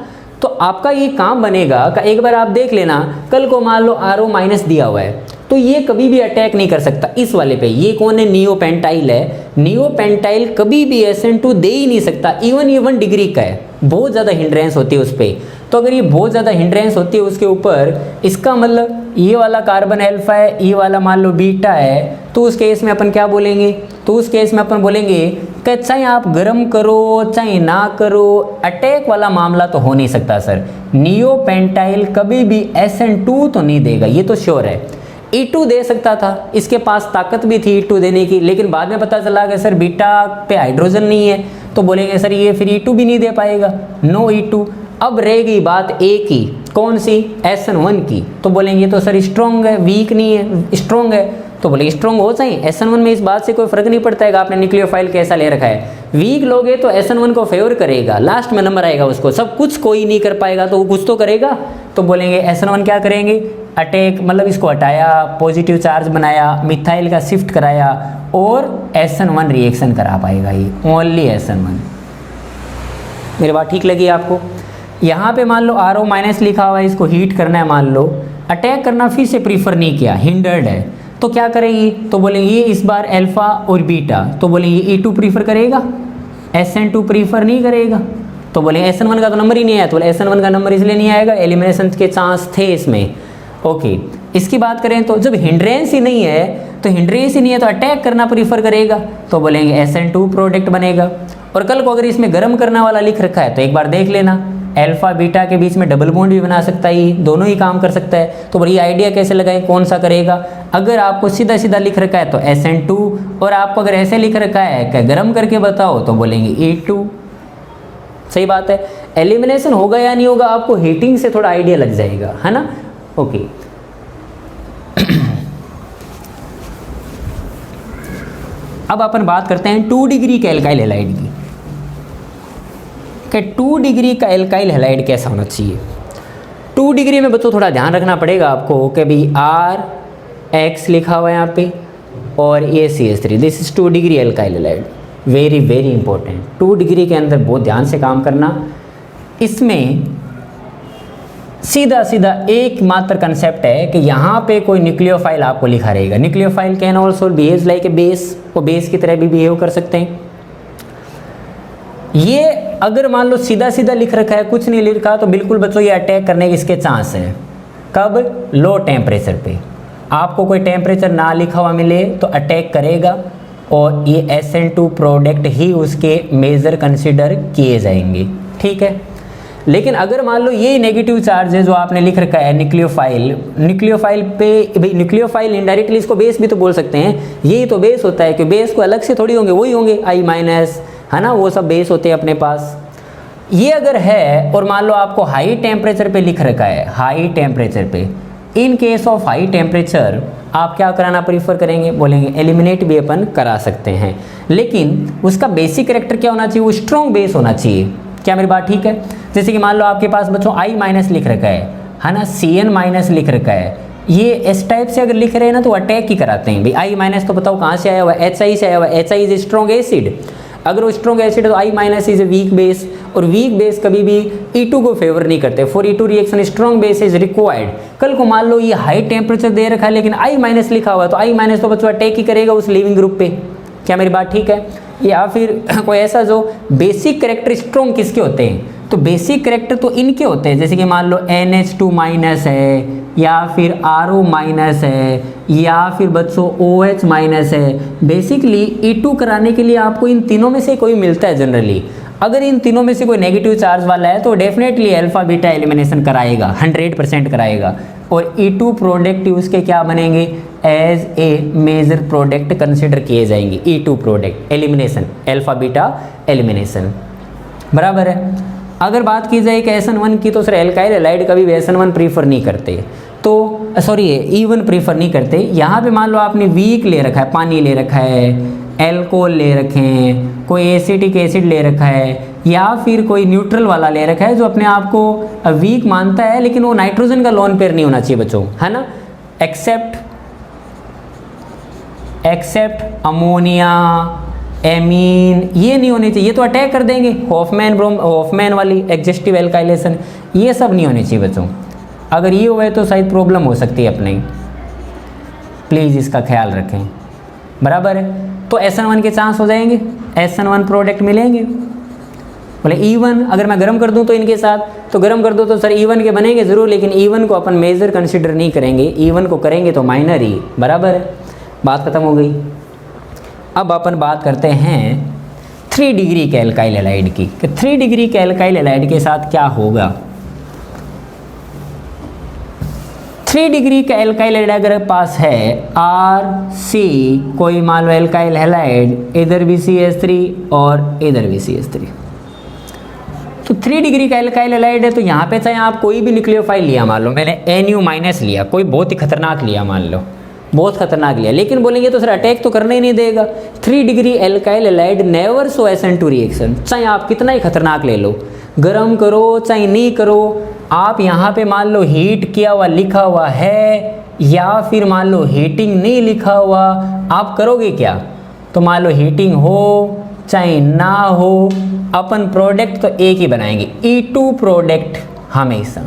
तो आपका ये काम बनेगा कि एक बार आप देख लेना, कल को मान लो RO माइनस दिया हुआ है तो ये कभी भी अटैक नहीं कर सकता इस वाले पे। ये कौन है? नियोपेंटाइल है। नियोपेंटाइल कभी भी SN2 दे ही नहीं सकता, इवन ये 1 डिग्री का है, बहुत ज़्यादा हिंड्रेंस होती है उस पर। तो अगर ये बहुत ज़्यादा हिंड्रेंस होती है उसके ऊपर, इसका मतलब ये वाला कार्बन अल्फा है, ये वाला मान लो बीटा है, तो उस केस में अपन क्या बोलेंगे? तो उस केस में अपन बोलेंगे कि चाहे आप गर्म करो चाहे ना करो, अटैक वाला मामला तो हो नहीं सकता सर। नियोपेंटाइल कभी भी SN2 तो नहीं देगा, ये तो श्योर है। E2 दे सकता था, इसके पास ताकत भी थी E2 देने की, लेकिन बाद में पता चला कि सर बीटा पे हाइड्रोजन नहीं है, तो बोलेंगे सर ये फिर E2 भी नहीं दे पाएगा, नो E2। अब रह गई बात A की, कौन सी? SN1 की। तो बोलेंगे तो सर स्ट्रॉन्ग है, वीक नहीं है, स्ट्रॉन्ग है, तो बोले स्ट्रॉन्ग हो चाहिए। SN1 में इस बात से कोई फर्क नहीं पड़ता है आपने न्यूक्लियोफाइल कैसा ले रखा है, वीक लोगे तो SN1 को फेवर करेगा, लास्ट में नंबर आएगा उसको, सब कुछ कोई नहीं कर पाएगा तो वो कुछ तो करेगा। तो बोलेंगे SN1 क्या करेंगे? अटैक, मतलब इसको हटाया, पॉजिटिव चार्ज बनाया, मिथाइल का शिफ्ट कराया और SN1 रिएक्शन करा पाएगा, ये ओनली SN1। मेरी बात ठीक लगी आपको? यहाँ पे मान लो RO माइनस लिखा हुआ है, इसको हीट करना है, मान लो अटैक करना फिर से प्रीफर नहीं किया, हिंडर्ड है, तो क्या करेंगे? तो बोलेंगे ये इस बार अल्फा और बीटा, तो बोलेंगे E2 प्रीफर करेगा, SN2 प्रीफर नहीं करेगा। तो बोलेंगे SN1 का तो नंबर ही नहीं आया, तो बोले SN1 का नंबर इसलिए नहीं आएगा, एलिमिनेशन के चांस थे इसमें। ओके, इसकी बात करें तो जब हिंड्रेंस ही नहीं है तो अटैक करना प्रीफर करेगा, तो बोलेंगे SN2 प्रोडक्ट बनेगा। और कल को अगर इसमें गर्म करने वाला लिख रखा है तो एक बार देख लेना, अल्फा बीटा के बीच में डबल बॉन्ड भी बना सकता है, दोनों ही काम कर सकता है। तो बड़ी आइडिया कैसे लगाएं, कौन सा करेगा। अगर आपको सीधा सीधा लिख रखा है तो SN2, और आपको अगर ऐसे लिख रखा है कि गर्म करके बताओ तो बोलेंगे E2। सही बात है। एलिमिनेशन होगा या नहीं होगा आपको हीटिंग से थोड़ा आइडिया लग जाएगा, है ना। ओके अब अपन बात करते हैं 2 डिग्री के एल्काइल हैलाइड की, कि 2 डिग्री का एल्काइल हैलाइड कैसा होना चाहिए। 2 डिग्री में बच्चों थोड़ा ध्यान रखना पड़ेगा आपको कि भाई RX लिखा हुआ है यहाँ पे और ये CH3, this is 2 degree alkyl halide, very very important. 2 degree के अंदर बहुत ध्यान से काम करना। इसमें सीधा सीधा एक मात्र कंसेप्ट है कि यहाँ पे कोई न्यूक्लियोफाइल आपको लिखा रहेगा। Nucleophile can also behave like a base, वो बेस की तरह भी बिहेव कर सकते हैं। ये अगर मान लो सीधा सीधा लिख रखा है, कुछ नहीं लिखा, तो बिल्कुल बच्चों ये अटैक करने के इसके चांस है। कब? लो टेम्परेचर पे। आपको कोई टेम्परेचर ना लिखा हुआ मिले तो अटैक करेगा, और ये SN2 प्रोडक्ट ही उसके मेजर कंसिडर किए जाएंगे, ठीक है। लेकिन अगर मान लो ये नेगेटिव चार्ज है जो आपने लिख रखा है न्यूक्लियोफाइल पे, भाई न्यूक्लियोफाइल इनडायरेक्टली इसको बेस भी तो बोल सकते हैं, यही तो बेस होता है कि बेस को अलग से थोड़ी होंगे, वही होंगे I-, है ना, वो सब बेस होते हैं अपने पास। ये अगर है और मान लो आपको हाई टेम्परेचर पे लिख रखा है, हाई टेम्परेचर पे, in case of high temperature आप क्या कराना प्रीफर करेंगे, बोलेंगे एलिमिनेट भी अपन करा सकते हैं, लेकिन उसका बेसिक कैरेक्टर क्या होना चाहिए, वो स्ट्रॉन्ग बेस होना चाहिए। क्या मेरी बात ठीक है। जैसे कि मान लो आपके पास बच्चों I- लिख रखा है ना, CN- लिख रखा है, ये इस टाइप से अगर लिख रहे हैं ना तो अटैक ही कराते हैं भाई। I- तो बताओ कहाँ से आया हुआ है, HI से आया हुआ है। HI इज स्ट्रॉन्ग एसिड, अगर वो स्ट्रॉन्ग एसिड है तो I- is a weak base, और वीक बेस कभी भी E2 को फेवर नहीं करते। For E2 reaction strong base is required. कल को मान लो ये हाई टेम्परेचर दे रखा है लेकिन I- लिखा हुआ है तो I- तो बच्चों अटैक ही करेगा उस लिविंग ग्रुप पे। क्या मेरी बात ठीक है। या फिर कोई ऐसा जो बेसिक कैरेक्टर स्ट्रॉन्ग किसके होते हैं, तो बेसिक कैरेक्टर तो इनके होते हैं, जैसे कि मान लो NH2- है, या फिर RO- है, या फिर बच्चों OH- है। बेसिकली E2 कराने के लिए आपको इन तीनों में से कोई मिलता है जनरली। अगर इन तीनों में से कोई नेगेटिव चार्ज वाला है तो डेफिनेटली अल्फा बीटा एलिमिनेशन कराएगा, 100% कराएगा। और E2 प्रोडक्ट उसके क्या बनेंगे, as a major product consider किए जाएंगे। E2 product elimination, alpha beta elimination, बराबर है। अगर बात की जाए कि SN1 की, तो सर एल्काइल हैलाइड कभी भी SN1 प्रीफर नहीं करते, तो सॉरी E1 प्रीफर नहीं करते। यहाँ पे मान लो आपने वीक ले रखा है, पानी ले रखा है, एल्कोहल ले रखे हैं, कोई एसिटिक एसिड ले रखा है, या फिर कोई न्यूट्रल वाला ले रखा है जो अपने आप को वीक मानता है, लेकिन वो नाइट्रोजन का लोन पेयर नहीं होना चाहिए बच्चों, है ना। एक्सेप्ट अमोनिया, एमीन, ये नहीं होनी चाहिए, ये तो अटैक कर देंगे। हॉफमैन वाली एग्जेस्टिव एल्काइलेशन, ये सब नहीं होनी चाहिए बच्चों। अगर ये हुए तो शायद प्रॉब्लम हो सकती है अपने, प्लीज़ इसका ख्याल रखें, बराबर है। तो SN1 के चांस हो जाएंगे, SN1 प्रोडक्ट मिलेंगे। बोले E1 अगर मैं गर्म कर दूं तो इनके साथ, तो गर्म कर दो तो सर E1 के बनेंगे ज़रूर, लेकिन E1 को अपन मेजर कंसिडर नहीं करेंगे, E1 को करेंगे तो माइनर ही, बराबर है। बात खत्म हो गई। अब अपन बात करते हैं 3 डिग्री के एल्काइल हैलाइड की, कि 3 डिग्री के एल्काइल हैलाइड के साथ क्या होगा। 3 डिग्री का एल्काइल हैलाइड अगर पास है RC, कोई मान लो एल्काइल हैलाइड, इधर भी CH3 और इधर भी CH3, तो 3 डिग्री का एल्काइल हैलाइड है। तो यहाँ पे चाहे आप कोई भी न्यूक्लियोफाइल लिया, मान लो मैंने NU- लिया, कोई बहुत ही खतरनाक लिया, मान लो बहुत खतरनाक लिया, लेकिन बोलेंगे तो सर अटैक तो करना ही नहीं देगा। 3 degree alkyl halide never show SN2 reaction, चाहे आप कितना ही खतरनाक ले लो, गरम करो चाहे नहीं करो। आप यहाँ पे मान लो हीट किया हुआ लिखा हुआ है, या फिर मान लो हीटिंग नहीं लिखा हुआ, आप करोगे क्या। तो मान लो हीटिंग हो चाहे ना हो, अपन प्रोडक्ट तो एक ही बनाएंगे, E2 प्रोडक्ट हमेशा,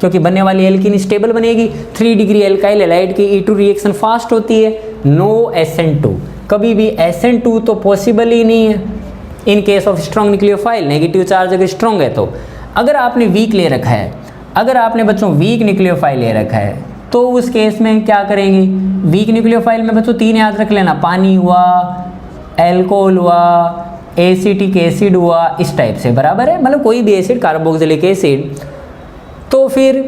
क्योंकि बनने वाली एल्कीन स्टेबल बनेगी। 3 डिग्री एल्काइल हैलाइड की E2 रिएक्शन फास्ट होती है, नो SN2, कभी भी SN2 तो पॉसिबल ही नहीं है in case of strong nucleophile. Negative charge अगर स्ट्रॉन्ग है तो, अगर आपने वीक ले रखा है, अगर आपने बच्चों वीक न्यूक्लियोफाइल ले रखा है, तो उस केस में क्या करेंगे, वीक न्यूक्लियोफाइल में बच्चों 3 याद रख लेना, पानी हुआ, एल्कोहल हुआ, एसिटिक एसिड हुआ, इस टाइप से, बराबर है, मतलब कोई भी एसिड, कार्बोक्सिलिक एसिड। तो फिर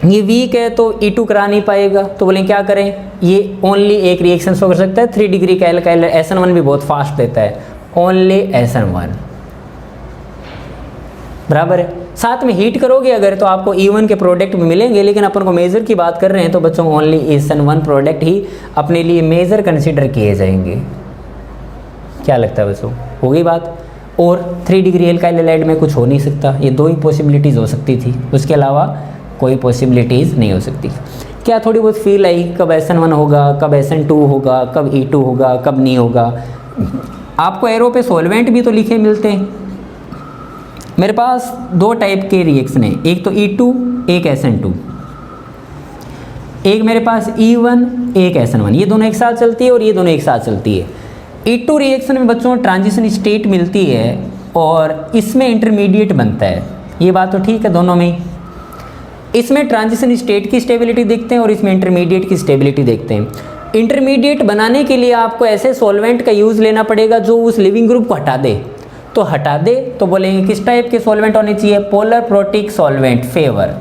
ये वीक है तो E2 करा नहीं पाएगा, तो बोलें क्या करें, ये ओनली एक रिएक्शन शो कर सकता है 3 डिग्री का एल्काइल, SN1 भी बहुत फास्ट देता है, ओनली SN1, बराबर है। साथ में हीट करोगे अगर तो आपको E1 के प्रोडक्ट भी मिलेंगे, लेकिन अपन को मेजर की बात कर रहे हैं तो बच्चों ओनली SN1 प्रोडक्ट ही अपने लिए मेजर कंसिडर किए जाएंगे। क्या लगता है बच्चों, हो गई बात। और 3 डिग्री एल्काइल हैलाइड में कुछ हो नहीं सकता, ये 2 ही पॉसिबिलिटीज़ हो सकती थी, उसके अलावा कोई पॉसिबिलिटीज़ नहीं हो सकती। क्या थोड़ी बहुत फील आई कब SN1 होगा, कब SN2 होगा, कब E2 होगा, कब नहीं होगा। आपको एरो पे सॉल्वेंट भी तो लिखे मिलते हैं। मेरे पास 2 टाइप के रिएक्शन हैं, एक तो E2, एक SN2, एक मेरे पास E1, एक SN1, ये दोनों एक साथ चलती है और ये दोनों एक साथ चलती है। E2 रिएक्शन में बच्चों ट्रांजिशन स्टेट मिलती है और इसमें इंटरमीडिएट बनता है, ये बात तो ठीक है दोनों में। इसमें ट्रांजिशन स्टेट की स्टेबिलिटी देखते हैं और इसमें इंटरमीडिएट की स्टेबिलिटी देखते हैं। इंटरमीडिएट बनाने के लिए आपको ऐसे सॉल्वेंट का यूज़ लेना पड़ेगा जो उस लिविंग ग्रुप को हटा दे, तो हटा दे तो बोलेंगे किस टाइप के सॉल्वेंट होने चाहिए, पोलर प्रोटिक सॉल्वेंट फेवर।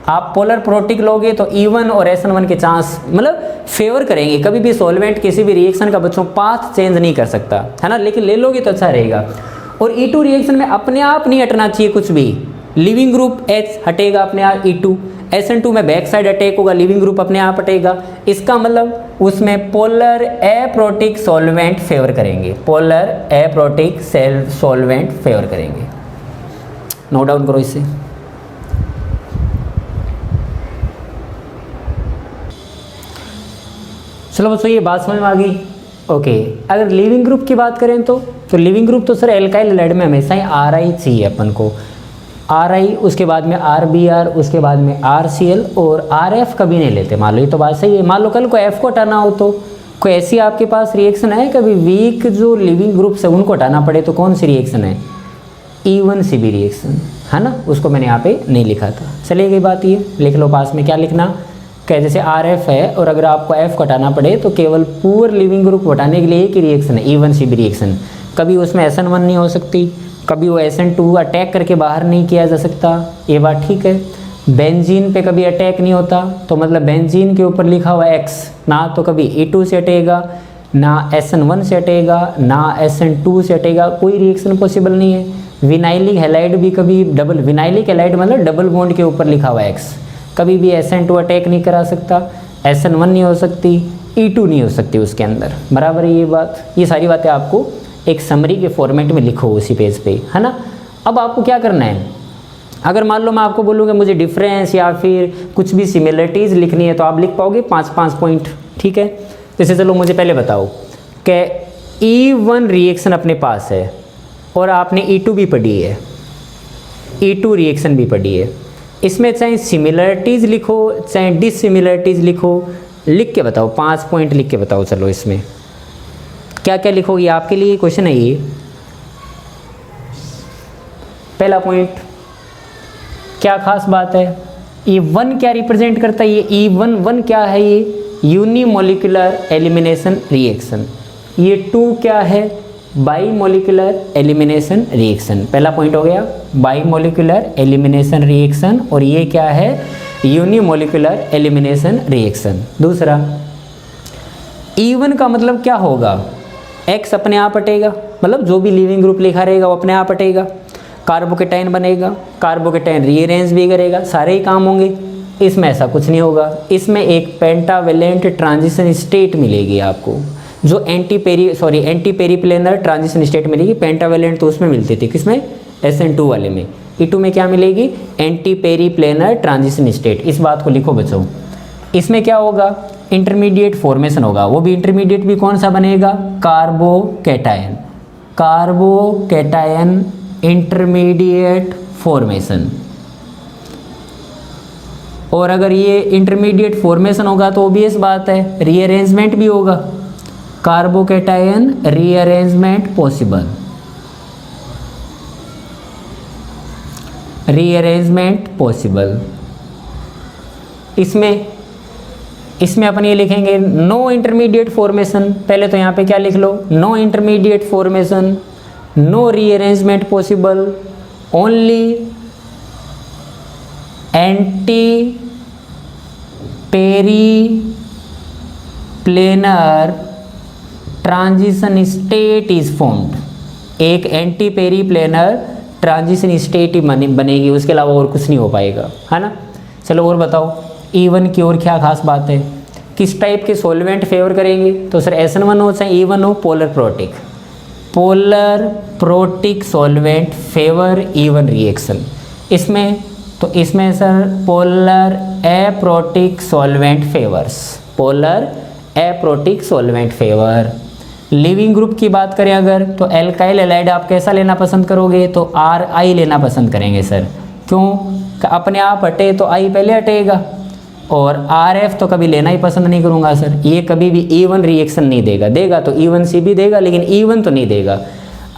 आप पोलर प्रोटिक लोगे तो E1 और SN1 के चांस मतलब फेवर करेंगे। कभी भी सॉल्वेंट किसी भी रिएक्शन का बच्चों पाथ चेंज नहीं कर सकता है ना, लेकिन ले लोगे तो अच्छा रहेगा। और E2 रिएक्शन में अपने आप नहीं हटना चाहिए कुछ भी, लिविंग ग्रुप H हटेगा अपने आप E2, SN2 में बैक साइड अटैक होगा, लिविंग ग्रुप अपने आप हटेगा। इसका मतलब उसमें पोलर एप्रोटिक सॉल्वेंट फेवर करेंगे, पोलर एप्रोटिक सॉल्वेंट फेवर करेंगे। नोट डाउन करो इसे। चलो बच्चों ये बात समझ में आ गई। ओके, अगर लिविंग ग्रुप की बात करें तो लिविंग ग्रुप तो सर एल्काइल हैलाइड में हमेशा ही RI चाहिए अपन को, RI, उसके बाद में RBr, उसके बाद में RCl और RF कभी नहीं लेते। मान लो ये तो बात सही है, मान लो कल को F को हटाना हो तो कोई ऐसी आपके पास रिएक्शन है कभी वीक जो लिविंग ग्रुप्स है उनको हटाना पड़े तो कौन सी रिएक्शन है, E1CB रिएक्शन है ना, उसको मैंने यहाँ पे नहीं लिखा था। चलिए गई बात, ये लिख लो पास में, क्या लिखना, क्या जैसे RF है और अगर आपको F को हटाना पड़े तो केवल पूर लिविंग ग्रुप को हटाने के लिए एक ही रिएक्शन है, E1CB रिएक्शन। कभी उसमें SN1 नहीं हो सकती, कभी वो SN2 अटैक करके बाहर नहीं किया जा सकता, ये बात ठीक है। बेंजीन पे कभी अटैक नहीं होता, तो मतलब बेंजीन के ऊपर लिखा हुआ X ना तो कभी E2 से हटेगा, ना SN1 से हटेगा, ना SN2 से हटेगा, कोई रिएक्शन पॉसिबल नहीं है। विनाइलिक हैलाइड भी कभी डबल, विनाइलिक हैलाइड मतलब डबल बॉन्ड के ऊपर लिखा हुआ X, कभी भी SN2 अटैक नहीं करा सकता, SN1 नहीं हो सकती, E2 नहीं हो सकती उसके अंदर, बराबर है ये बात। ये सारी बातें आपको एक समरी के फॉर्मेट में लिखो उसी पेज पे, है ना। अब आपको क्या करना है, अगर मान लो मैं आपको बोलूँगा मुझे डिफरेंस या फिर कुछ भी सिमिलरिटीज़ लिखनी है तो आप लिख पाओगे 5-5 पॉइंट, ठीक है। जैसे चलो मुझे पहले बताओ कि E1 रिएक्शन अपने पास है और आपने E2 भी पढ़ी है, E2 रिएक्शन भी पढ़ी है, इसमें चाहे सिमिलरिटीज़ लिखो चाहे डिससिमिलरिटीज़ लिखो, लिख के बताओ, 5 पॉइंट लिख के बताओ। चलो इसमें क्या क्या लिखोगे, आपके लिए क्वेश्चन है ये। पहला पॉइंट, क्या खास बात है, E1 क्या रिप्रेजेंट करता है, ये E1 क्या है, ये यूनिमोलिकुलर एलिमिनेशन रिएक्शन, ये 2 क्या है, बाईमोलिकुलर एलिमिनेशन रिएक्शन। पहला पॉइंट हो गया बाईमोलिकुलर एलिमिनेशन रिएक्शन और ये क्या है, यूनिमोलिकुलर एलिमिनेशन रिएक्शन। दूसरा, E1 का मतलब क्या होगा, X अपने आप हटेगा, मतलब जो भी लिविंग ग्रुप लिखा रहेगा वो अपने आप हटेगा, कार्बोकेटाइन बनेगा, कार्बोकेटाइन रीअरेंज भी करेगा, सारे ही काम होंगे। इसमें ऐसा कुछ नहीं होगा, इसमें एक पेंटावेलेंट ट्रांजिशन स्टेट मिलेगी आपको, जो एंटी पेरीप्लेनर ट्रांजिशन स्टेट मिलेगी। पेंटावेलेंट तो उसमें मिलती थी, किसमें, SN2 वाले में। E2 में क्या मिलेगी, एंटी पेरीप्लेनर ट्रांजिशन स्टेट। इस बात को लिखो बच्चों। इसमें क्या होगा, इंटरमीडिएट फॉर्मेशन होगा, वो भी इंटरमीडिएट भी कौन सा बनेगा, कार्बोकेटायन, कार्बोकेटायन इंटरमीडिएट फॉर्मेशन। और अगर ये इंटरमीडिएट फॉर्मेशन होगा तो ऑब्वियस बात है रीअरेंजमेंट भी होगा, carbocation rearrangement possible, rearrangement possible. इसमें इसमें अपन ये लिखेंगे नो इंटरमीडिएट फॉर्मेशन। पहले तो यहाँ पे क्या लिख लो, no intermediate formation, no rearrangement possible, only antiperiplanar transition state is formed. एक antiperiplanar transition state ही बनेगी, उसके अलावा और कुछ नहीं हो पाएगा, है ना। चलो और बताओ E1 की और क्या खास बात है, किस टाइप के सॉल्वेंट फेवर करेंगे। तो सर SN1 हो चाहे E1 हो, polar protic, polar protic solvent favour E1 reaction. इसमें तो इसमें sir polar aprotic solvent favours, polar aprotic solvent favour. Leaving group की बात करें अगर, तो एल्काइल एलाइड आप कैसा लेना पसंद करोगे, तो RI लेना पसंद करेंगे सर। क्यों, अपने आप हटे तो I पहले हटेगा, और RF तो कभी लेना ही पसंद नहीं करूँगा सर, ये कभी भी E1 रिएक्शन नहीं देगा, देगा तो E1C भी देगा लेकिन E1 तो नहीं देगा।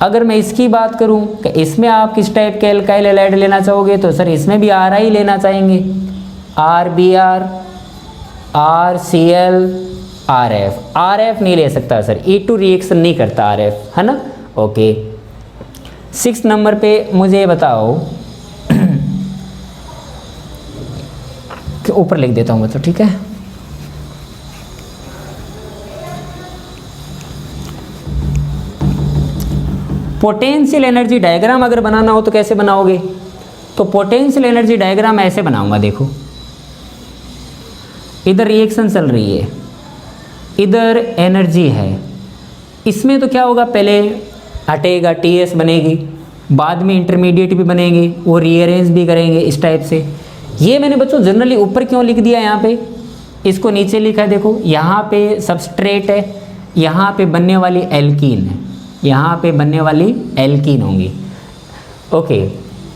अगर मैं इसकी बात करूं कि इसमें आप किस टाइप के एल्काइल एलाइड लेना चाहोगे, तो सर इसमें भी RI लेना चाहेंगे, RBr, RCl, RF नहीं ले सकता सर, E2 रिएक्शन नहीं करता RF, है ना। ओके, 6 नंबर पे मुझे बताओ कि ऊपर लिख देता हूँ मतलब, ठीक है। पोटेंशियल एनर्जी डायग्राम अगर बनाना हो तो कैसे बनाओगे, तो पोटेंशियल एनर्जी डायग्राम ऐसे बनाऊंगा, देखो इधर रिएक्शन चल रही है, इधर एनर्जी है, इसमें तो क्या होगा, पहले हटेगा TS बनेगी, बाद में इंटरमीडिएट भी बनेंगे, वो रीअरेंज भी करेंगे इस टाइप से। ये मैंने बच्चों जनरली ऊपर क्यों लिख दिया, यहाँ पे इसको नीचे लिखा है, देखो यहाँ पे सबस्ट्रेट है, यहाँ पे बनने वाली एल्कीन है, यहाँ पे बनने वाली एल्कीन होंगी। ओके,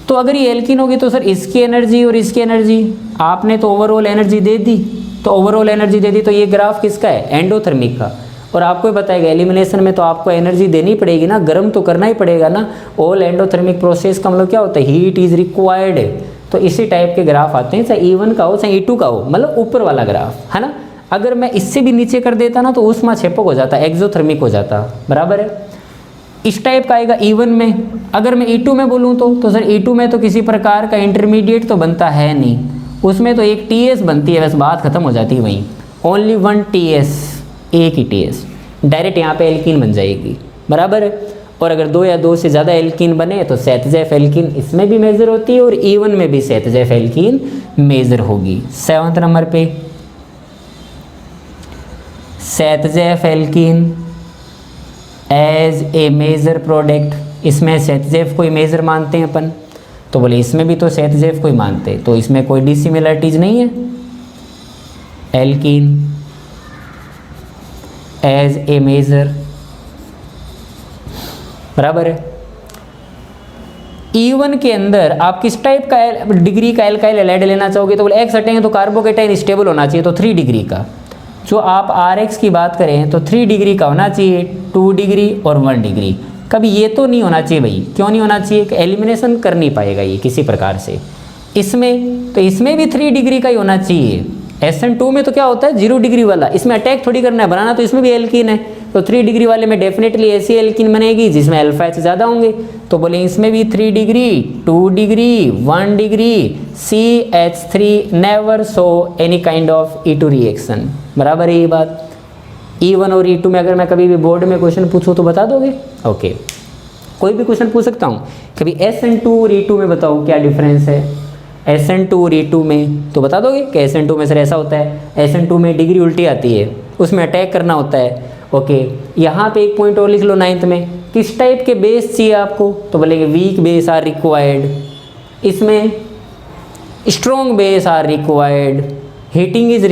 तो अगर ये एल्कीन होगी तो सर इसकी एनर्जी और इसकी एनर्जी आपने तो ओवरऑल एनर्जी दे दी, तो ओवरऑल एनर्जी दे दी, तो ये ग्राफ किसका है, एंडोथर्मिक का। और आपको बताएगा एलिमिनेशन में तो आपको एनर्जी देनी पड़ेगी ना, गर्म तो करना ही पड़ेगा ना। ऑल एंडोथर्मिक प्रोसेस का मतलब क्या होता है, हीट इज रिक्वायर्ड। तो इसी टाइप के ग्राफ आते हैं, चाहे E1 का हो चाहे E2 का हो, मतलब ऊपर वाला ग्राफ, है ना। अगर मैं इससे भी नीचे कर देता ना तो ऊष्मा क्षेपक हो जाता, एक्सोथर्मिक हो जाता, बराबर है। इस टाइप का आएगा E1 में। अगर मैं E2 में बोलूँ तो सर E2 में तो किसी प्रकार का इंटरमीडिएट तो बनता है नहीं, उसमें तो एक TS बनती है, बस बात खत्म हो जाती है वहीं, ओनली 1 TS, एक ही TS, डायरेक्ट यहाँ पे एल्कीन बन जाएगी, बराबर है। और अगर 2 या 2 से ज़्यादा एल्कीन बने तो सेटजेफ एल्कीन इसमें भी मेजर होती है, और E1 में भी सेटजेफ एल्कीन मेजर होगी। 7 नंबर पे Saytzeff alkene as a major product, इसमें सेटजेफ कोई मेजर मानते हैं अपन, तो बोले इसमें भी तो सेटजेफ कोई मानते, तो इसमें कोई डिसिमिलरिटीज नहीं है। एल्कीन एज ए मेजर, बराबर है। E1 के अंदर आप किस टाइप का डिग्री का एल्काइल एलाइड लेना चाहोगे, तो बोले एक्स हटेंगे तो कार्बोकेटाइन स्टेबल होना चाहिए, तो 3 डिग्री का। जो आप RX की बात करें तो 3 डिग्री का होना चाहिए, 2 डिग्री और 1 डिग्री। कभी ये तो नहीं होना चाहिए भाई, क्यों नहीं होना चाहिए कि एलिमिनेशन कर नहीं पाएगा ये किसी प्रकार से। इसमें तो इसमें भी 3 डिग्री का ही होना चाहिए। SN2 में तो क्या होता है 0 डिग्री वाला, इसमें अटैक थोड़ी करना है, बनाना तो इसमें भी एल्कीन है, तो 3 डिग्री वाले में डेफिनेटली ऐसी एल्कीन बनेगी जिसमें अल्फा H ज़्यादा होंगे, तो बोले इसमें भी 3 degree, 2 degree, 1 degree, CH3 never show any kind of E2 reaction, बराबर है ये बात। E1 और E2 में अगर मैं कभी भी बोर्ड में क्वेश्चन पूछूँ तो बता दोगे, ओके। कोई भी क्वेश्चन पूछ सकता हूँ, कभी SN2 और E2 में बताओ क्या डिफरेंस है, SN2 और E2 में, तो बता दोगे कि SN2 में सर ऐसा होता है, SN2 में डिग्री उल्टी आती है, उसमें अटैक करना होता है, ओके। यहाँ पे एक पॉइंट और लिख लो 9th में, किस टाइप के बेस चाहिए आपको, तो बोलेंगे वीक बेस आर रिक्वायर्ड, इसमें strong base are required, heating is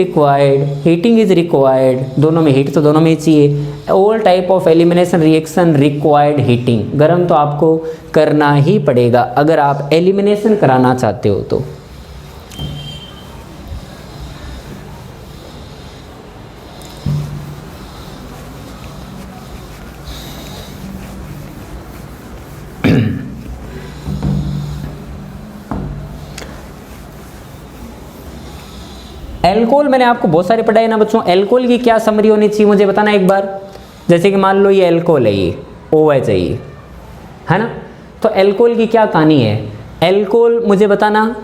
required, दोनों में हीट तो दोनों में ही चाहिए। All type of elimination reaction required heating, गर्म तो आपको करना ही पड़ेगा अगर आप एलिमिनेशन कराना चाहते हो तो। एल्कोहल मैंने आपको बहुत सारे पढ़ाए ना बच्चों। एल्कोहल की क्या समरी होनी चाहिए मुझे बताना एक बार। जैसे कि मान लो ये एल्कोहल है, ये OH है, ये है ना। तो एल्कोहल की क्या कहानी है, एल्कोहल मुझे बताना।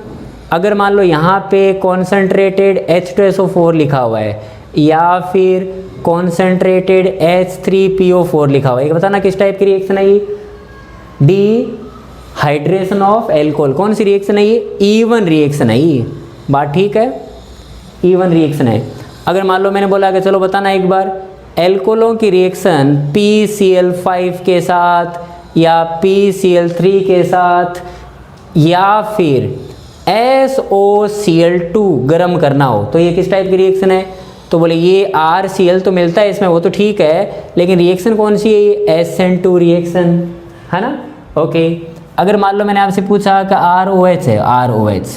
अगर मान लो यहाँ पे कॉन्सेंट्रेटेड H2SO4 लिखा हुआ है या फिर कॉन्सेंट्रेटेड H3PO4 लिखा हुआ है, ये बताना किस टाइप की रिएक्शन है ये। Dehydration of alcohol. कौन सी रिएक्शन है ये? इवन रिएक्शन है ये। बात ठीक है, इवन रिएक्शन है। अगर मान लो मैंने बोला कि चलो बताना एक बार, एल्कोहलों की रिएक्शन PCl5 के साथ या PCl3 के साथ या फिर SOCl2 गर्म करना हो तो ये किस टाइप की रिएक्शन है? तो बोले ये RCl तो मिलता है इसमें, वो तो ठीक है, लेकिन रिएक्शन कौन सी है? ये SN2 रिएक्शन है ना। ओके, अगर मान लो मैंने आपसे पूछा कि ROH है, ROH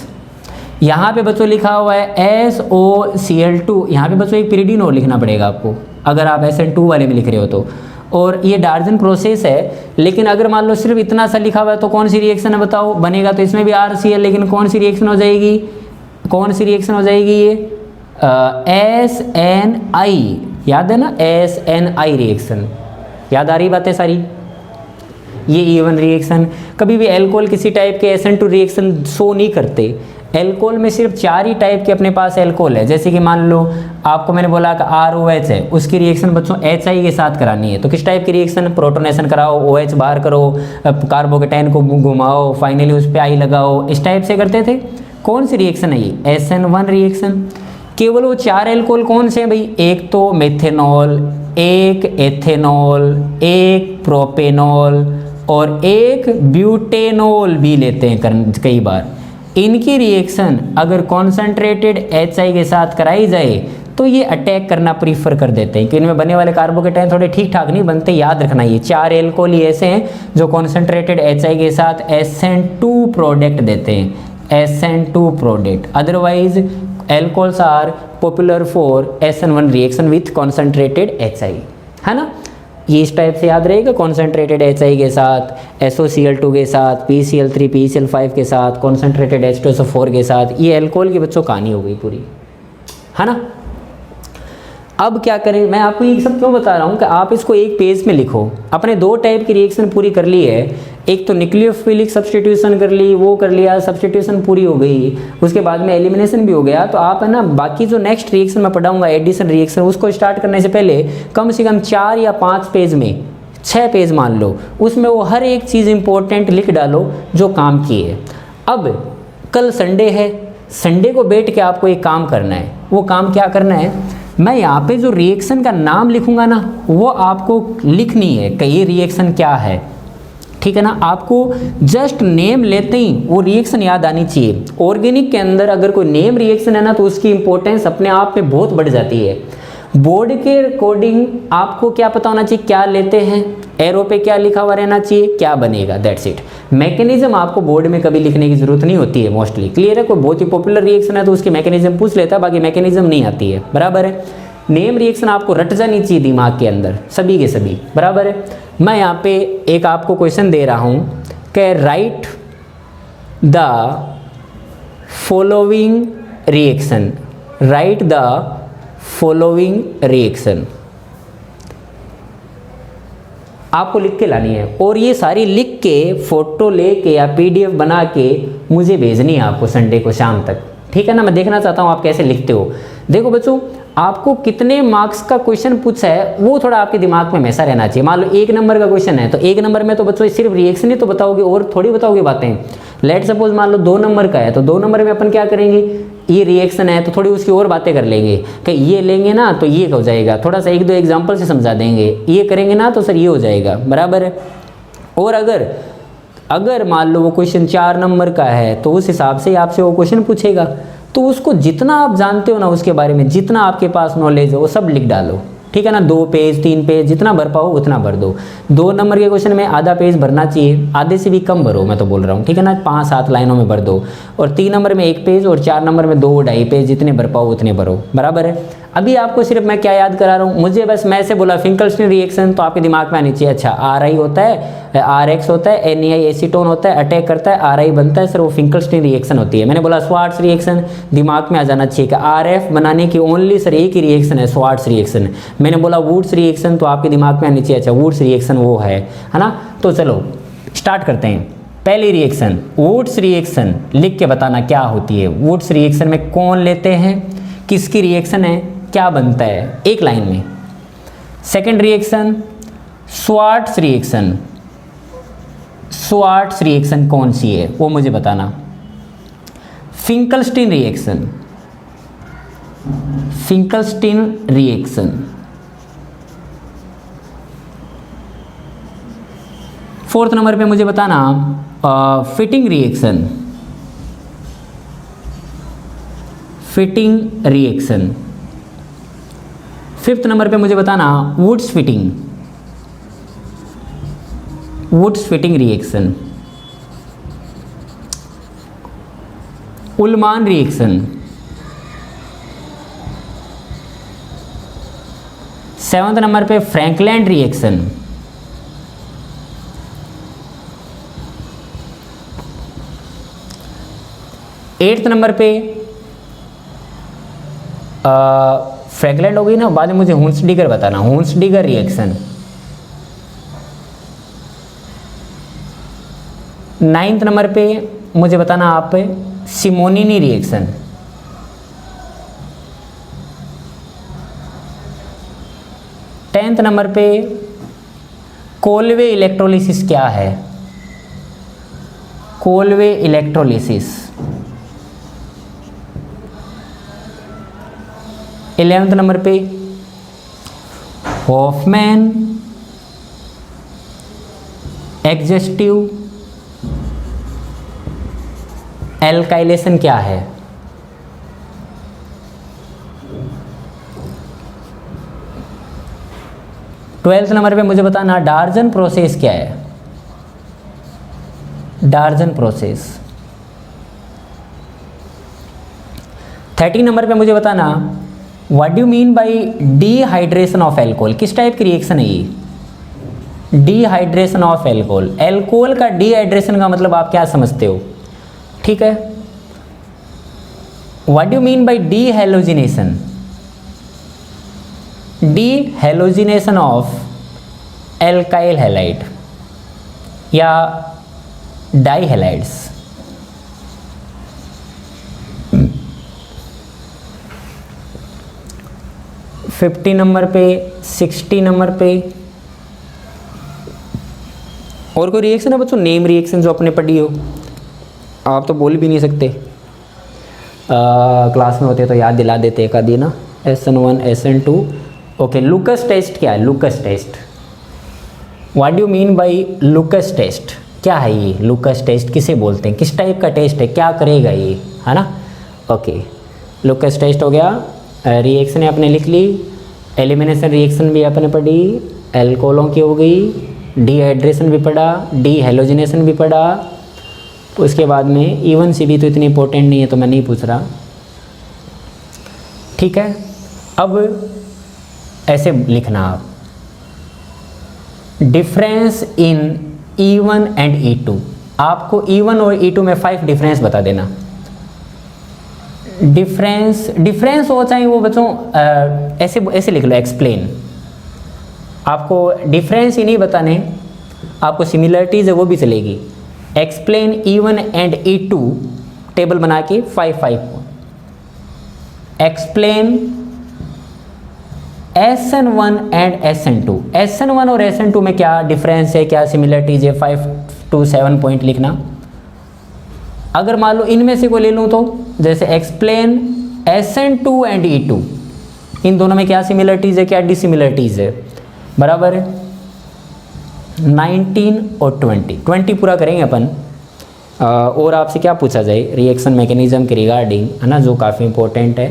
यहाँ पे बच्चों लिखा हुआ है SOCl2, यहाँ पे बच्चों एक पिरिडीन और लिखना पड़ेगा आपको अगर आप SN2 वाले में लिख रहे हो तो। और ये डार्जन प्रोसेस है, लेकिन अगर मान लो सिर्फ इतना सा लिखा हुआ है तो कौन सी रिएक्शन है बताओ बनेगा? तो इसमें भी RCl, लेकिन कौन सी रिएक्शन हो जाएगी? कौन सी रिएक्शन हो जाएगी ये? SNI, याद है ना, SNI रिएक्शन। याद आ रही बातें सारी? ये इवन रिएक्शन। कभी भी एल्कोहल किसी टाइप के SN2 रिएक्शन शो नहीं करते। एल्कोहल में सिर्फ 4 ही टाइप के अपने पास एल्कोहल है। जैसे कि मान लो आपको मैंने बोला कि ROH है, उसकी रिएक्शन बच्चों HI के साथ करानी है, तो किस टाइप की रिएक्शन? प्रोटोनेशन कराओ, OH बाहर करो, कार्बोकेटाइन को घुमाओ, फाइनली उस पर I लगाओ, इस टाइप से करते थे। कौन सी रिएक्शन है ये? SN1 reaction. केवल वो 4 एल्कोहल कौन से हैं भाई? एक तो मेथेनॉल, एक एथेनॉल, एक प्रोपेनॉल और एक ब्यूटेनॉल भी लेते हैं कई बार। इनकी रिएक्शन अगर कॉन्सेंट्रेटेड HI के साथ कराई जाए तो ये अटैक करना प्रीफर कर देते हैं कि इनमें बनने वाले कार्बोकेटाइन थोड़े ठीक ठाक नहीं बनते। याद रखना ये 4 एल्कोहल ही ऐसे हैं जो कॉन्सेंट्रेटेड HI के साथ SN2 प्रोडक्ट देते हैं, SN2 product. Otherwise alcohols are popular for SN1 reaction with concentrated HI, है ना। ये इस टाइप से याद रहेगा, कॉन्सेंट्रेटेड HI के साथ, SOCl2 के साथ, PCl3 PCl5 के साथ, कॉन्सेंट्रेटेड H2SO4 के साथ। ये एल्कोहल की बच्चों कहानी हो गई पूरी, है ना। अब क्या करें, मैं आपको ये सब क्यों बता रहा हूँ कि आप इसको एक पेज में लिखो। अपने 2 टाइप की रिएक्शन पूरी कर ली है, एक तो न्यूक्लियोफिलिक सब्स्टिट्यूशन कर ली, वो कर लिया, सब्स्टिट्यूशन पूरी हो गई, उसके बाद में एलिमिनेशन भी हो गया। तो आप है ना बाकी जो नेक्स्ट रिएक्शन मैं पढ़ाऊंगा एडिशन रिएक्शन, उसको स्टार्ट करने से पहले कम से कम 4 या 5 पेज में, 6 पेज मान लो, उसमें वो हर एक चीज़ इंपॉर्टेंट लिख डालो जो काम की है। अब कल संडे है, संडे को बैठ के आपको एक काम करना है। वो काम क्या करना है, मैं यहाँ पे जो रिएक्शन का नाम लिखूंगा ना वो आपको लिखनी है कि ये रिएक्शन क्या है, ठीक है ना। आपको जस्ट नेम लेते ही वो रिएक्शन याद आनी चाहिए। ऑर्गेनिक के अंदर अगर कोई नेम रिएक्शन है ना तो उसकी इंपॉर्टेंस अपने आप में बहुत बढ़ जाती है। बोर्ड के अकॉर्डिंग आपको क्या पता होना चाहिए क्या लेते हैं, एरो पे क्या लिखा हुआ रहना चाहिए, क्या बनेगा, दैट्स इट। मैकेनिज्म आपको बोर्ड में कभी लिखने की जरूरत नहीं होती है, मोस्टली क्लियर है। कोई बहुत ही पॉपुलर रिएक्शन है तो उसकी मैकेनिज्म पूछ लेता है, बाकी मैकेनिज्म नहीं आती है, बराबर है। नेम रिएक्शन आपको रट जानी चाहिए दिमाग के अंदर, सभी के सभी, बराबर है। मैं यहाँ पे एक आपको क्वेश्चन दे रहा हूँ कि right the following reaction, right the following reaction आपको लिख के लानी है, और ये सारी लिख के फोटो लेके या PDF बना के मुझे भेजनी है आपको संडे को शाम तक, ठीक है ना। मैं देखना चाहता हूँ आप कैसे लिखते हो। देखो बच्चों, आपको कितने मार्क्स का क्वेश्चन पूछा है वो थोड़ा आपके दिमाग में हमेशा रहना चाहिए। मान लो 1 नंबर का क्वेश्चन है तो 1 नंबर में तो बच्चों सिर्फ रिएक्शन ही तो बताओगे और थोड़ी बताओगे बातें। लेट सपोज मान लो 2 नंबर का है तो 2 नंबर में अपन क्या करेंगे, ये रिएक्शन है तो थोड़ी उसकी और बातें कर लेंगे कि ये लेंगे ना तो ये हो जाएगा, थोड़ा सा 1-2 एग्जाम्पल से समझा देंगे, ये करेंगे ना तो सर ये हो जाएगा, बराबर है। और अगर मान लो वो क्वेश्चन 4 नंबर का है तो उस हिसाब से आपसे वो क्वेश्चन पूछेगा, तो उसको जितना आप जानते हो ना उसके बारे में, जितना आपके पास नॉलेज है वो सब लिख डालो, ठीक है ना। 2 पेज 3 पेज जितना भर पाओ उतना भर दो। 2 नंबर के क्वेश्चन में आधा पेज भरना चाहिए, आधे से भी कम भरो, मैं तो बोल रहा हूँ, ठीक है ना। 5-7 लाइनों में भर दो। और 3 नंबर में 1 पेज और 4 नंबर में 2-2.5 पेज, जितने भर पाओ उतने भरो, बराबर है। अभी आपको सिर्फ मैं क्या याद करा रहा हूँ, मुझे बस मैं ऐसे बोला फिंकलस्टीन रिएक्शन तो आपके दिमाग में आनी चाहिए, अच्छा RI होता है, RX होता है, NEI एसीटोन होता है, अटैक करता है, RI बनता है सर, वो फिंकलस्टीन रिएक्शन होती है। मैंने बोला स्वार्ट्स रिएक्शन, दिमाग में आ जाना चाहिए कि RF बनाने की ओनली सर एक ही रिएक्शन है, स्वार्ट्स रिएक्शन। मैंने बोला वुड्स रिएक्शन तो आपके दिमाग में आनी चाहिए, अच्छा वुड्स रिएक्शन वो है ना। तो चलो स्टार्ट करते हैं। पहली रिएक्शन वुड्स रिएक्शन, लिख के बताना क्या होती है। वुड्स रिएक्शन में कौन लेते हैं, किसकी रिएक्शन है, क्या बनता है, एक लाइन में। Second reaction Swarts reaction, Swarts reaction कौन सी है वो मुझे बताना। Finkelstein reaction, Finkelstein reaction. Fourth number पे मुझे बताना Fittig reaction, Fittig reaction. Fifth number पे मुझे बताना Wurtz Fittig, Wurtz Fittig reaction. Ullmann reaction. Seventh number पे फ्रैंकलैंड रिएक्शन। एट्थ नंबर पे फ्रैंकलैंड हो गई ना, बाद में मुझे हुन्सडीगर बताना, हुन्सडीगर रिएक्शन। नाइन्थ नंबर पे मुझे बताना आप सिमोनिनी रिएक्शन। टेंथ नंबर पे कोलवे इलेक्ट्रोलिसिस क्या है, कोलवे इलेक्ट्रोलिसिस। 11th नंबर पे हॉफमैन एग्जेस्टिव एल्काइलेशन क्या है। 12th नंबर पे मुझे बताना डार्जन प्रोसेस क्या है, डार्जन प्रोसेस। 13 नंबर पे मुझे बताना what do mean by dehydration of alcohol, किस टाइप की रिएक्शन है ये, डिहाइड्रेशन ऑफ एल्कोहल। एल्कोहल का डिहाइड्रेशन का मतलब आप क्या समझते हो, ठीक है। What do mean by dehalogenation, dehalogenation of alkyl halide या डाइहैलाइड्स। फिफ्टी नंबर पे, 60 नंबर पे और कोई रिएक्शन है बच्चों, नेम रिएक्शन जो आपने पढ़ी हो, आप तो बोल भी नहीं सकते, क्लास में होते तो याद दिला देते एक आधी ना। SN1 SN2 okay. Lucas test क्या है, Lucas test, what do mean by Lucas test, क्या है ये लुकस टेस्ट, किसे बोलते हैं, किस टाइप का टेस्ट है, क्या करेगा ये, है ना। ओके लुकस टेस्ट हो गया। रिएक्शन आपने लिख ली, एलिमिनेशन रिएक्शन भी आपने पढ़ी, एल्कोहलों की हो गई, डिहाइड्रेशन भी पढ़ा, डीहैलोजिनेशन भी पढ़ा। उसके बाद में इवन सी भी तो इतनी इंपॉर्टेंट नहीं है तो मैं नहीं पूछ रहा, ठीक है। अब ऐसे लिखना आप, difference in E1 and E2, आपको E1 और E2 में 5 डिफरेंस बता देना। डिफरेंस हो चाहे वो बच्चों ऐसे लिख लो, एक्सप्लेन। आपको डिफरेंस ही नहीं बताने, आपको सिमिलरिटीज है वो भी चलेगी। Explain E1 and E2 table बना के 5-5। Explain SN1 and SN2, SN1 और SN2 में क्या डिफरेंस है, क्या सिमिलरिटीज है, 5 to 7 पॉइंट लिखना। अगर मान लो इनमें से कोई ले लूँ तो जैसे एक्सप्लेन SN2 एंड E2, इन दोनों में क्या सिमिलरिटीज है, क्या डिसिमिलरिटीज है, बराबर है। 19 और 20 पूरा करेंगे अपन। और आपसे क्या पूछा जाए रिएक्शन मैकेनिज्म के रिगार्डिंग, है ना, जो काफ़ी इंपॉर्टेंट है।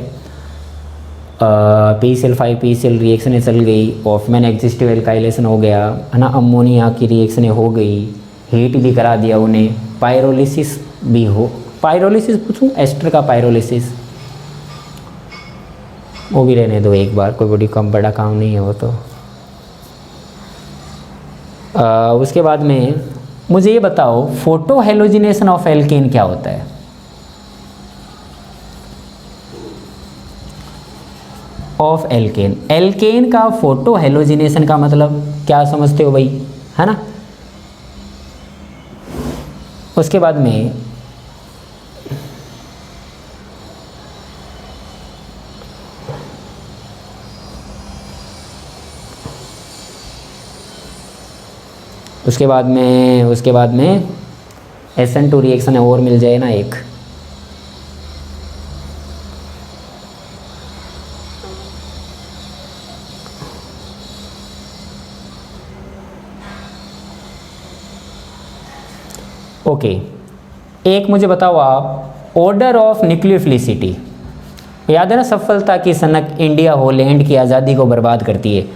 PCl5 PCl रिएक्शन चल गई, हॉफमैन एग्जिस्टिव एल्काइलेशन हो गया, है ना, अमोनिया की रिएक्शन हो गई, हीट भी करा दिया उन्हें, पायरोलिसिस भी हो, पायरोलिसिस पूछूं, एस्टर का पायरोलिसिस, वो भी रहने दो एक बार, कोई बड़ी कम बड़ा काम नहीं है वो तो। उसके बाद में मुझे ये बताओ फोटो हेलोजिनेशन ऑफ एल्केन क्या होता है? ऑफ एल्केन, एल्केन का फोटो हेलोजिनेशन का मतलब क्या समझते हो भाई, है ना? उसके बाद में उसके बाद में SN2 रिएक्शन है और मिल जाए ना एक। ओके, एक मुझे बताओ आप, ऑर्डर ऑफ न्यूक्लियोफिलिसिटी, याद है ना, सफलता की सनक इंडिया हो लैंड की आज़ादी को बर्बाद करती है,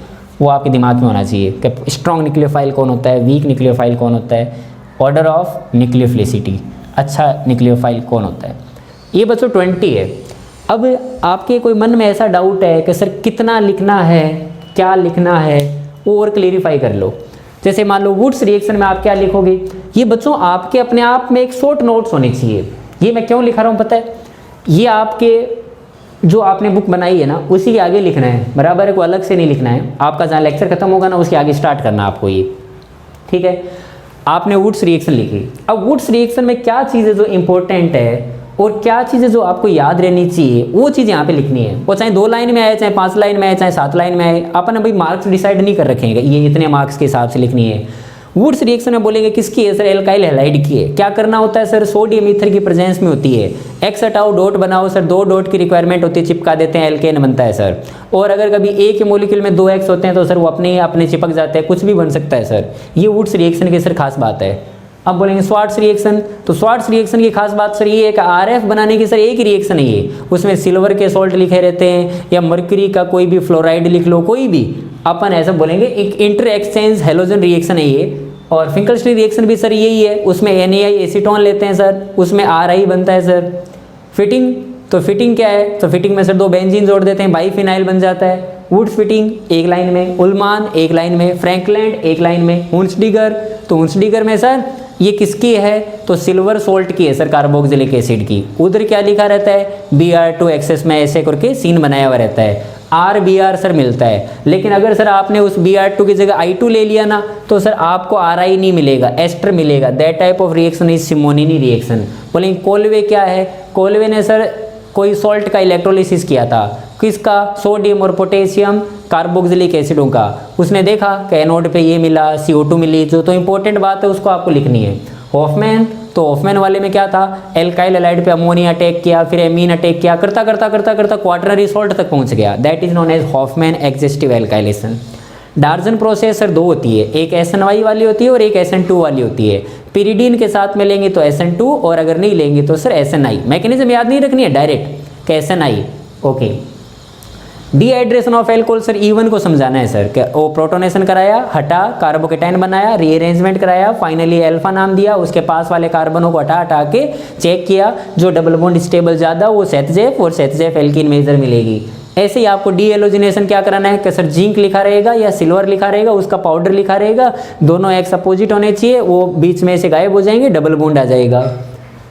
वो आपके दिमाग में होना चाहिए कि स्ट्रॉन्ग न्यूक्लियोफाइल कौन होता है, वीक न्यूक्लियोफाइल कौन होता है, ऑर्डर ऑफ न्यूक्लियोफिलिसिटी, अच्छा न्यूक्लियोफाइल कौन होता है। ये बच्चों 20 है। अब आपके कोई मन में ऐसा डाउट है कि सर कितना लिखना है, क्या लिखना है, वो और क्लेरिफाई कर लो। जैसे मान लो वुड्स रिएक्शन में आप क्या लिखोगे, ये बच्चों आपके अपने आप में एक शॉर्ट नोट्स होने चाहिए। ये मैं क्यों लिखा रहा हूँ पता है, ये आपके जो आपने बुक बनाई है ना उसी के आगे लिखना है, बराबर है, कोई अलग से नहीं लिखना है। आपका जहाँ लेक्चर खत्म होगा ना उसके आगे स्टार्ट करना आपको ये, ठीक है। आपने वुड्स रिएक्शन लिखी, अब वुड्स रिएक्शन में क्या चीज़ें जो इंपॉर्टेंट है और क्या चीज़ें जो आपको याद रहनी चाहिए वो चीज़ यहाँ पे लिखनी है। वो चाहे 2 लाइन में आए, चाहे 5 लाइन में आए, चाहे 7 लाइन में आए, अपन अभी मार्क्स डिसाइड नहीं कर रखेंगे ये इतने मार्क्स के हिसाब से लिखनी है। वुड्स रिएक्शन में बोलेंगे किसकी है सर, एल्काइल हैलाइड की है। क्या करना होता है सर, सोडियम ईथर की प्रेजेंस में होती है, एक्स हटाओ डॉट बनाओ सर, 2 डॉट की रिक्वायरमेंट होती है, चिपका देते हैं, एल्केन बनता है सर। और अगर कभी ए के मॉलिक्यूल में 2 एक्स होते हैं तो सर वो अपने चिपक जाते हैं, कुछ भी बन सकता है सर। ये वुड्स रिएक्शन की सर खास बात है। अब बोलेंगे स्वार्ट्स रिएक्शन, तो स्वार्ट्स रिएक्शन की खास बात सर ये है कि आरएफ बनाने की सर एक ही रिएक्शन है ये, उसमें सिल्वर के सॉल्ट लिखे रहते हैं या मर्क्यूरी का कोई भी फ्लोराइड लिख लो, कोई भी, अपन ऐसा बोलेंगे एक इंटर एक्सचेंज हेलोजन रिएक्शन है ये। और फिंकलस्टीन रिएक्शन भी सर यही है, उसमें NaI एसीटोन लेते हैं सर, उसमें RI बनता है सर। फिटिंग, तो फिटिंग क्या है, तो फिटिंग में सर 2 बेंजीन जोड़ देते हैं, बाईफिनाइल बन जाता है। वुड्स फिटिंग एक लाइन में, उल्मान एक लाइन में, फ्रैंकलैंड एक लाइन में, हुंसडीगर, तो हुंसडीगर में सर ये किसकी है, तो सिल्वर सोल्ट की है सर, कार्बोक्सिलिक एसिड की। उधर क्या लिखा रहता है, Br2 एक्सेस में ऐसे करके सीन बनाया हुआ रहता है, RBr सर मिलता है। लेकिन अगर सर आपने उस Br2 की जगह I2 ले लिया ना तो सर आपको RI नहीं मिलेगा, एस्टर मिलेगा। That type of reaction is Simonini reaction. बोलेंगे कोलवे क्या है, कोलवे ने सर कोई सॉल्ट का इलेक्ट्रोलिसिस किया था, किसका, सोडियम और पोटेशियम कार्बोक्सिलिक एसिडों का। उसने देखा कि एनोड पे ये मिला, CO2 मिली, जो तो इंपॉर्टेंट बात है उसको आपको लिखनी है। हॉफमैन, तो हॉफमैन वाले में क्या था, एल्काइल हैलाइड पे अमोनिया अटैक किया, फिर एमीन अटैक किया, करता करता करता करता क्वाटरनरी सॉल्ट तक पहुंच गया। That is known as Hofmann exhaustive alkylation. Darzens process sir 2 होती है, एक SNY वाली होती है और एक SN2 वाली होती है। पिरिडीन के साथ में लेंगे तो SN2 और अगर नहीं लेंगे तो सर SNI। मैकेनिज्म याद नहीं रखनी है डायरेक्ट कि SNI। Okay, dehydration of alcohol sir E1 को समझाना है सर, क्या वो प्रोटोनेशन कराया, हटा, कार्बोकेटाइन बनाया, रीअरेंजमेंट कराया, फाइनली अल्फा नाम दिया, उसके पास वाले कार्बनों को हटा हटा के चेक किया, जो डबल बॉन्ड स्टेबल ज़्यादा वो सेथजेफ और सेथजेफ एल्कीन मेजर मिलेगी। ऐसे ही आपको डी एलोजिनेशन क्या कराना है कि सर जिंक लिखा रहेगा या सिल्वर लिखा रहेगा, उसका पाउडर लिखा रहेगा, दोनों एक्स अपोजिट होने चाहिए, वो बीच में से गायब हो जाएंगे, डबल बॉन्ड आ जाएगा।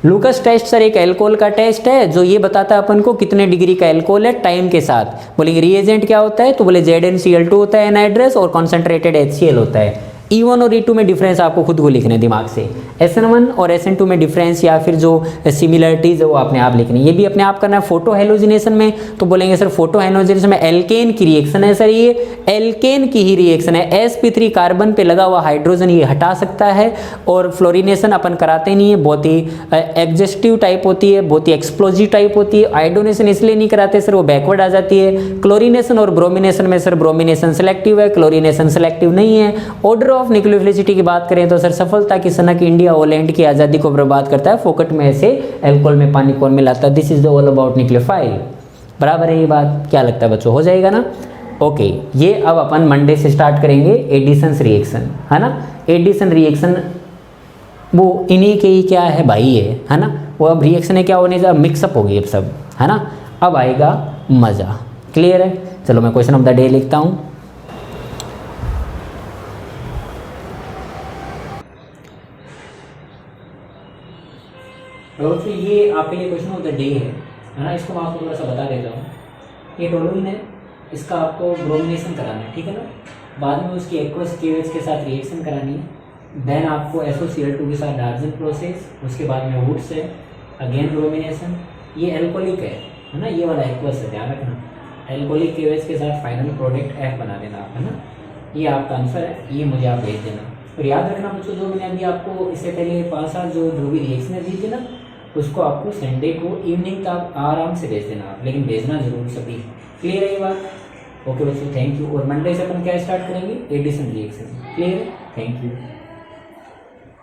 लूकस टेस्ट सर एक अल्कोहल का टेस्ट है जो ये बताता है अपन को कितने डिग्री का अल्कोहल है टाइम के साथ। बोलेंगे रिएजेंट क्या होता है, तो बोले ZnCl2 होता है एनहाइड्रस और कॉन्सेंट्रेटेड HCl होता है। E1 और E2 में डिफरेंस आपको खुद को लिखने दिमाग से, SN1 और SN2 में डिफरेंस या फिर जो सिमिलरिटीज है वो अपने आप लिखनी, ये भी अपने आप करना है। फोटो हेलोजिनेशन में तो बोलेंगे सर फोटो हेलोजिनेशन में एल्केन की रिएक्शन है सर, ये एल्केन की ही रिएक्शन है। sp3 कार्बन पे लगा हुआ हाइड्रोजन ये हटा सकता है और फ्लोरिनेशन अपन कराते नहीं है, बहुत ही एग्जेस्टिव टाइप होती है, बहुत ही एक्सप्लोजिव टाइप होती है। आइडोनेशन इसलिए नहीं कराते सर, वो बैकवर्ड आ जाती है। क्लोरिनेशन और ब्रोमिनेशन में सर ब्रोमिनेशन सेलेक्टिव है, क्लोरिनेशन सेलेक्टिव नहीं है। ऑर्डर ऑफ न्यूक्लियोफिलिसिटी की बात करें तो सर सफलता की सनक इंडिया और लैंड की आज़ादी को बर्बाद करता है, फोकट में से अल्कोहल में पानी कौन मिलाता है, this is the all about nucleophile. बराबर है ये बात, क्या लगता है बच्चों, हो जाएगा ना। ओके, ये अब अपन मंडे से स्टार्ट करेंगे एडिशंस रिएक्शन, है ना। एडिशन रिएक्शन वो इन्हीं के ही क्या है भाई है ना। वो अब रिएक्शन है क्या होने जा मिक्सअप हो गई अब सब, है ना। अब आएगा मज़ा, क्लियर है? चलो मैं क्वेश्चन ऑफ द डे लिखता हूँ। तो ये आपके लिए क्वेश्चन ऑफ द डे है ना, इसको मैं आपको थोड़ा सा बता देता हूँ। ये टोलुइन है, इसका आपको ब्रोमिनेशन कराना है, ठीक है ना। बाद में उसकी एक्वस केवेज के साथ रिएक्शन करानी है, देन आपको SOCl2 के साथ डार्जन प्रोसेस, उसके बाद में वुड्स है, अगेन ब्रोमिनेशन। ये एल्कोलिक है ना, ये वाला एक्वस है, ध्यान रखना। एल्कोलिक केवेज के साथ फाइनल प्रोडक्ट F बना देना आप, है ना। ये आपका आंसर है, ये मुझे आप भेज देना। और याद रखना बच्चों, जो मैंने अभी आपको इससे पहले 5-7 जो भी रिएक्शन दी थी ना, उसको आपको संडे को इवनिंग तक आराम से भेज देना आप, लेकिन भेजना जरूर सभी। क्लियर है ये बात? ओके बच्चों, थैंक यू। और मंडे से अपन क्या स्टार्ट करेंगे? Addition reaction. क्लियर है? Thank you.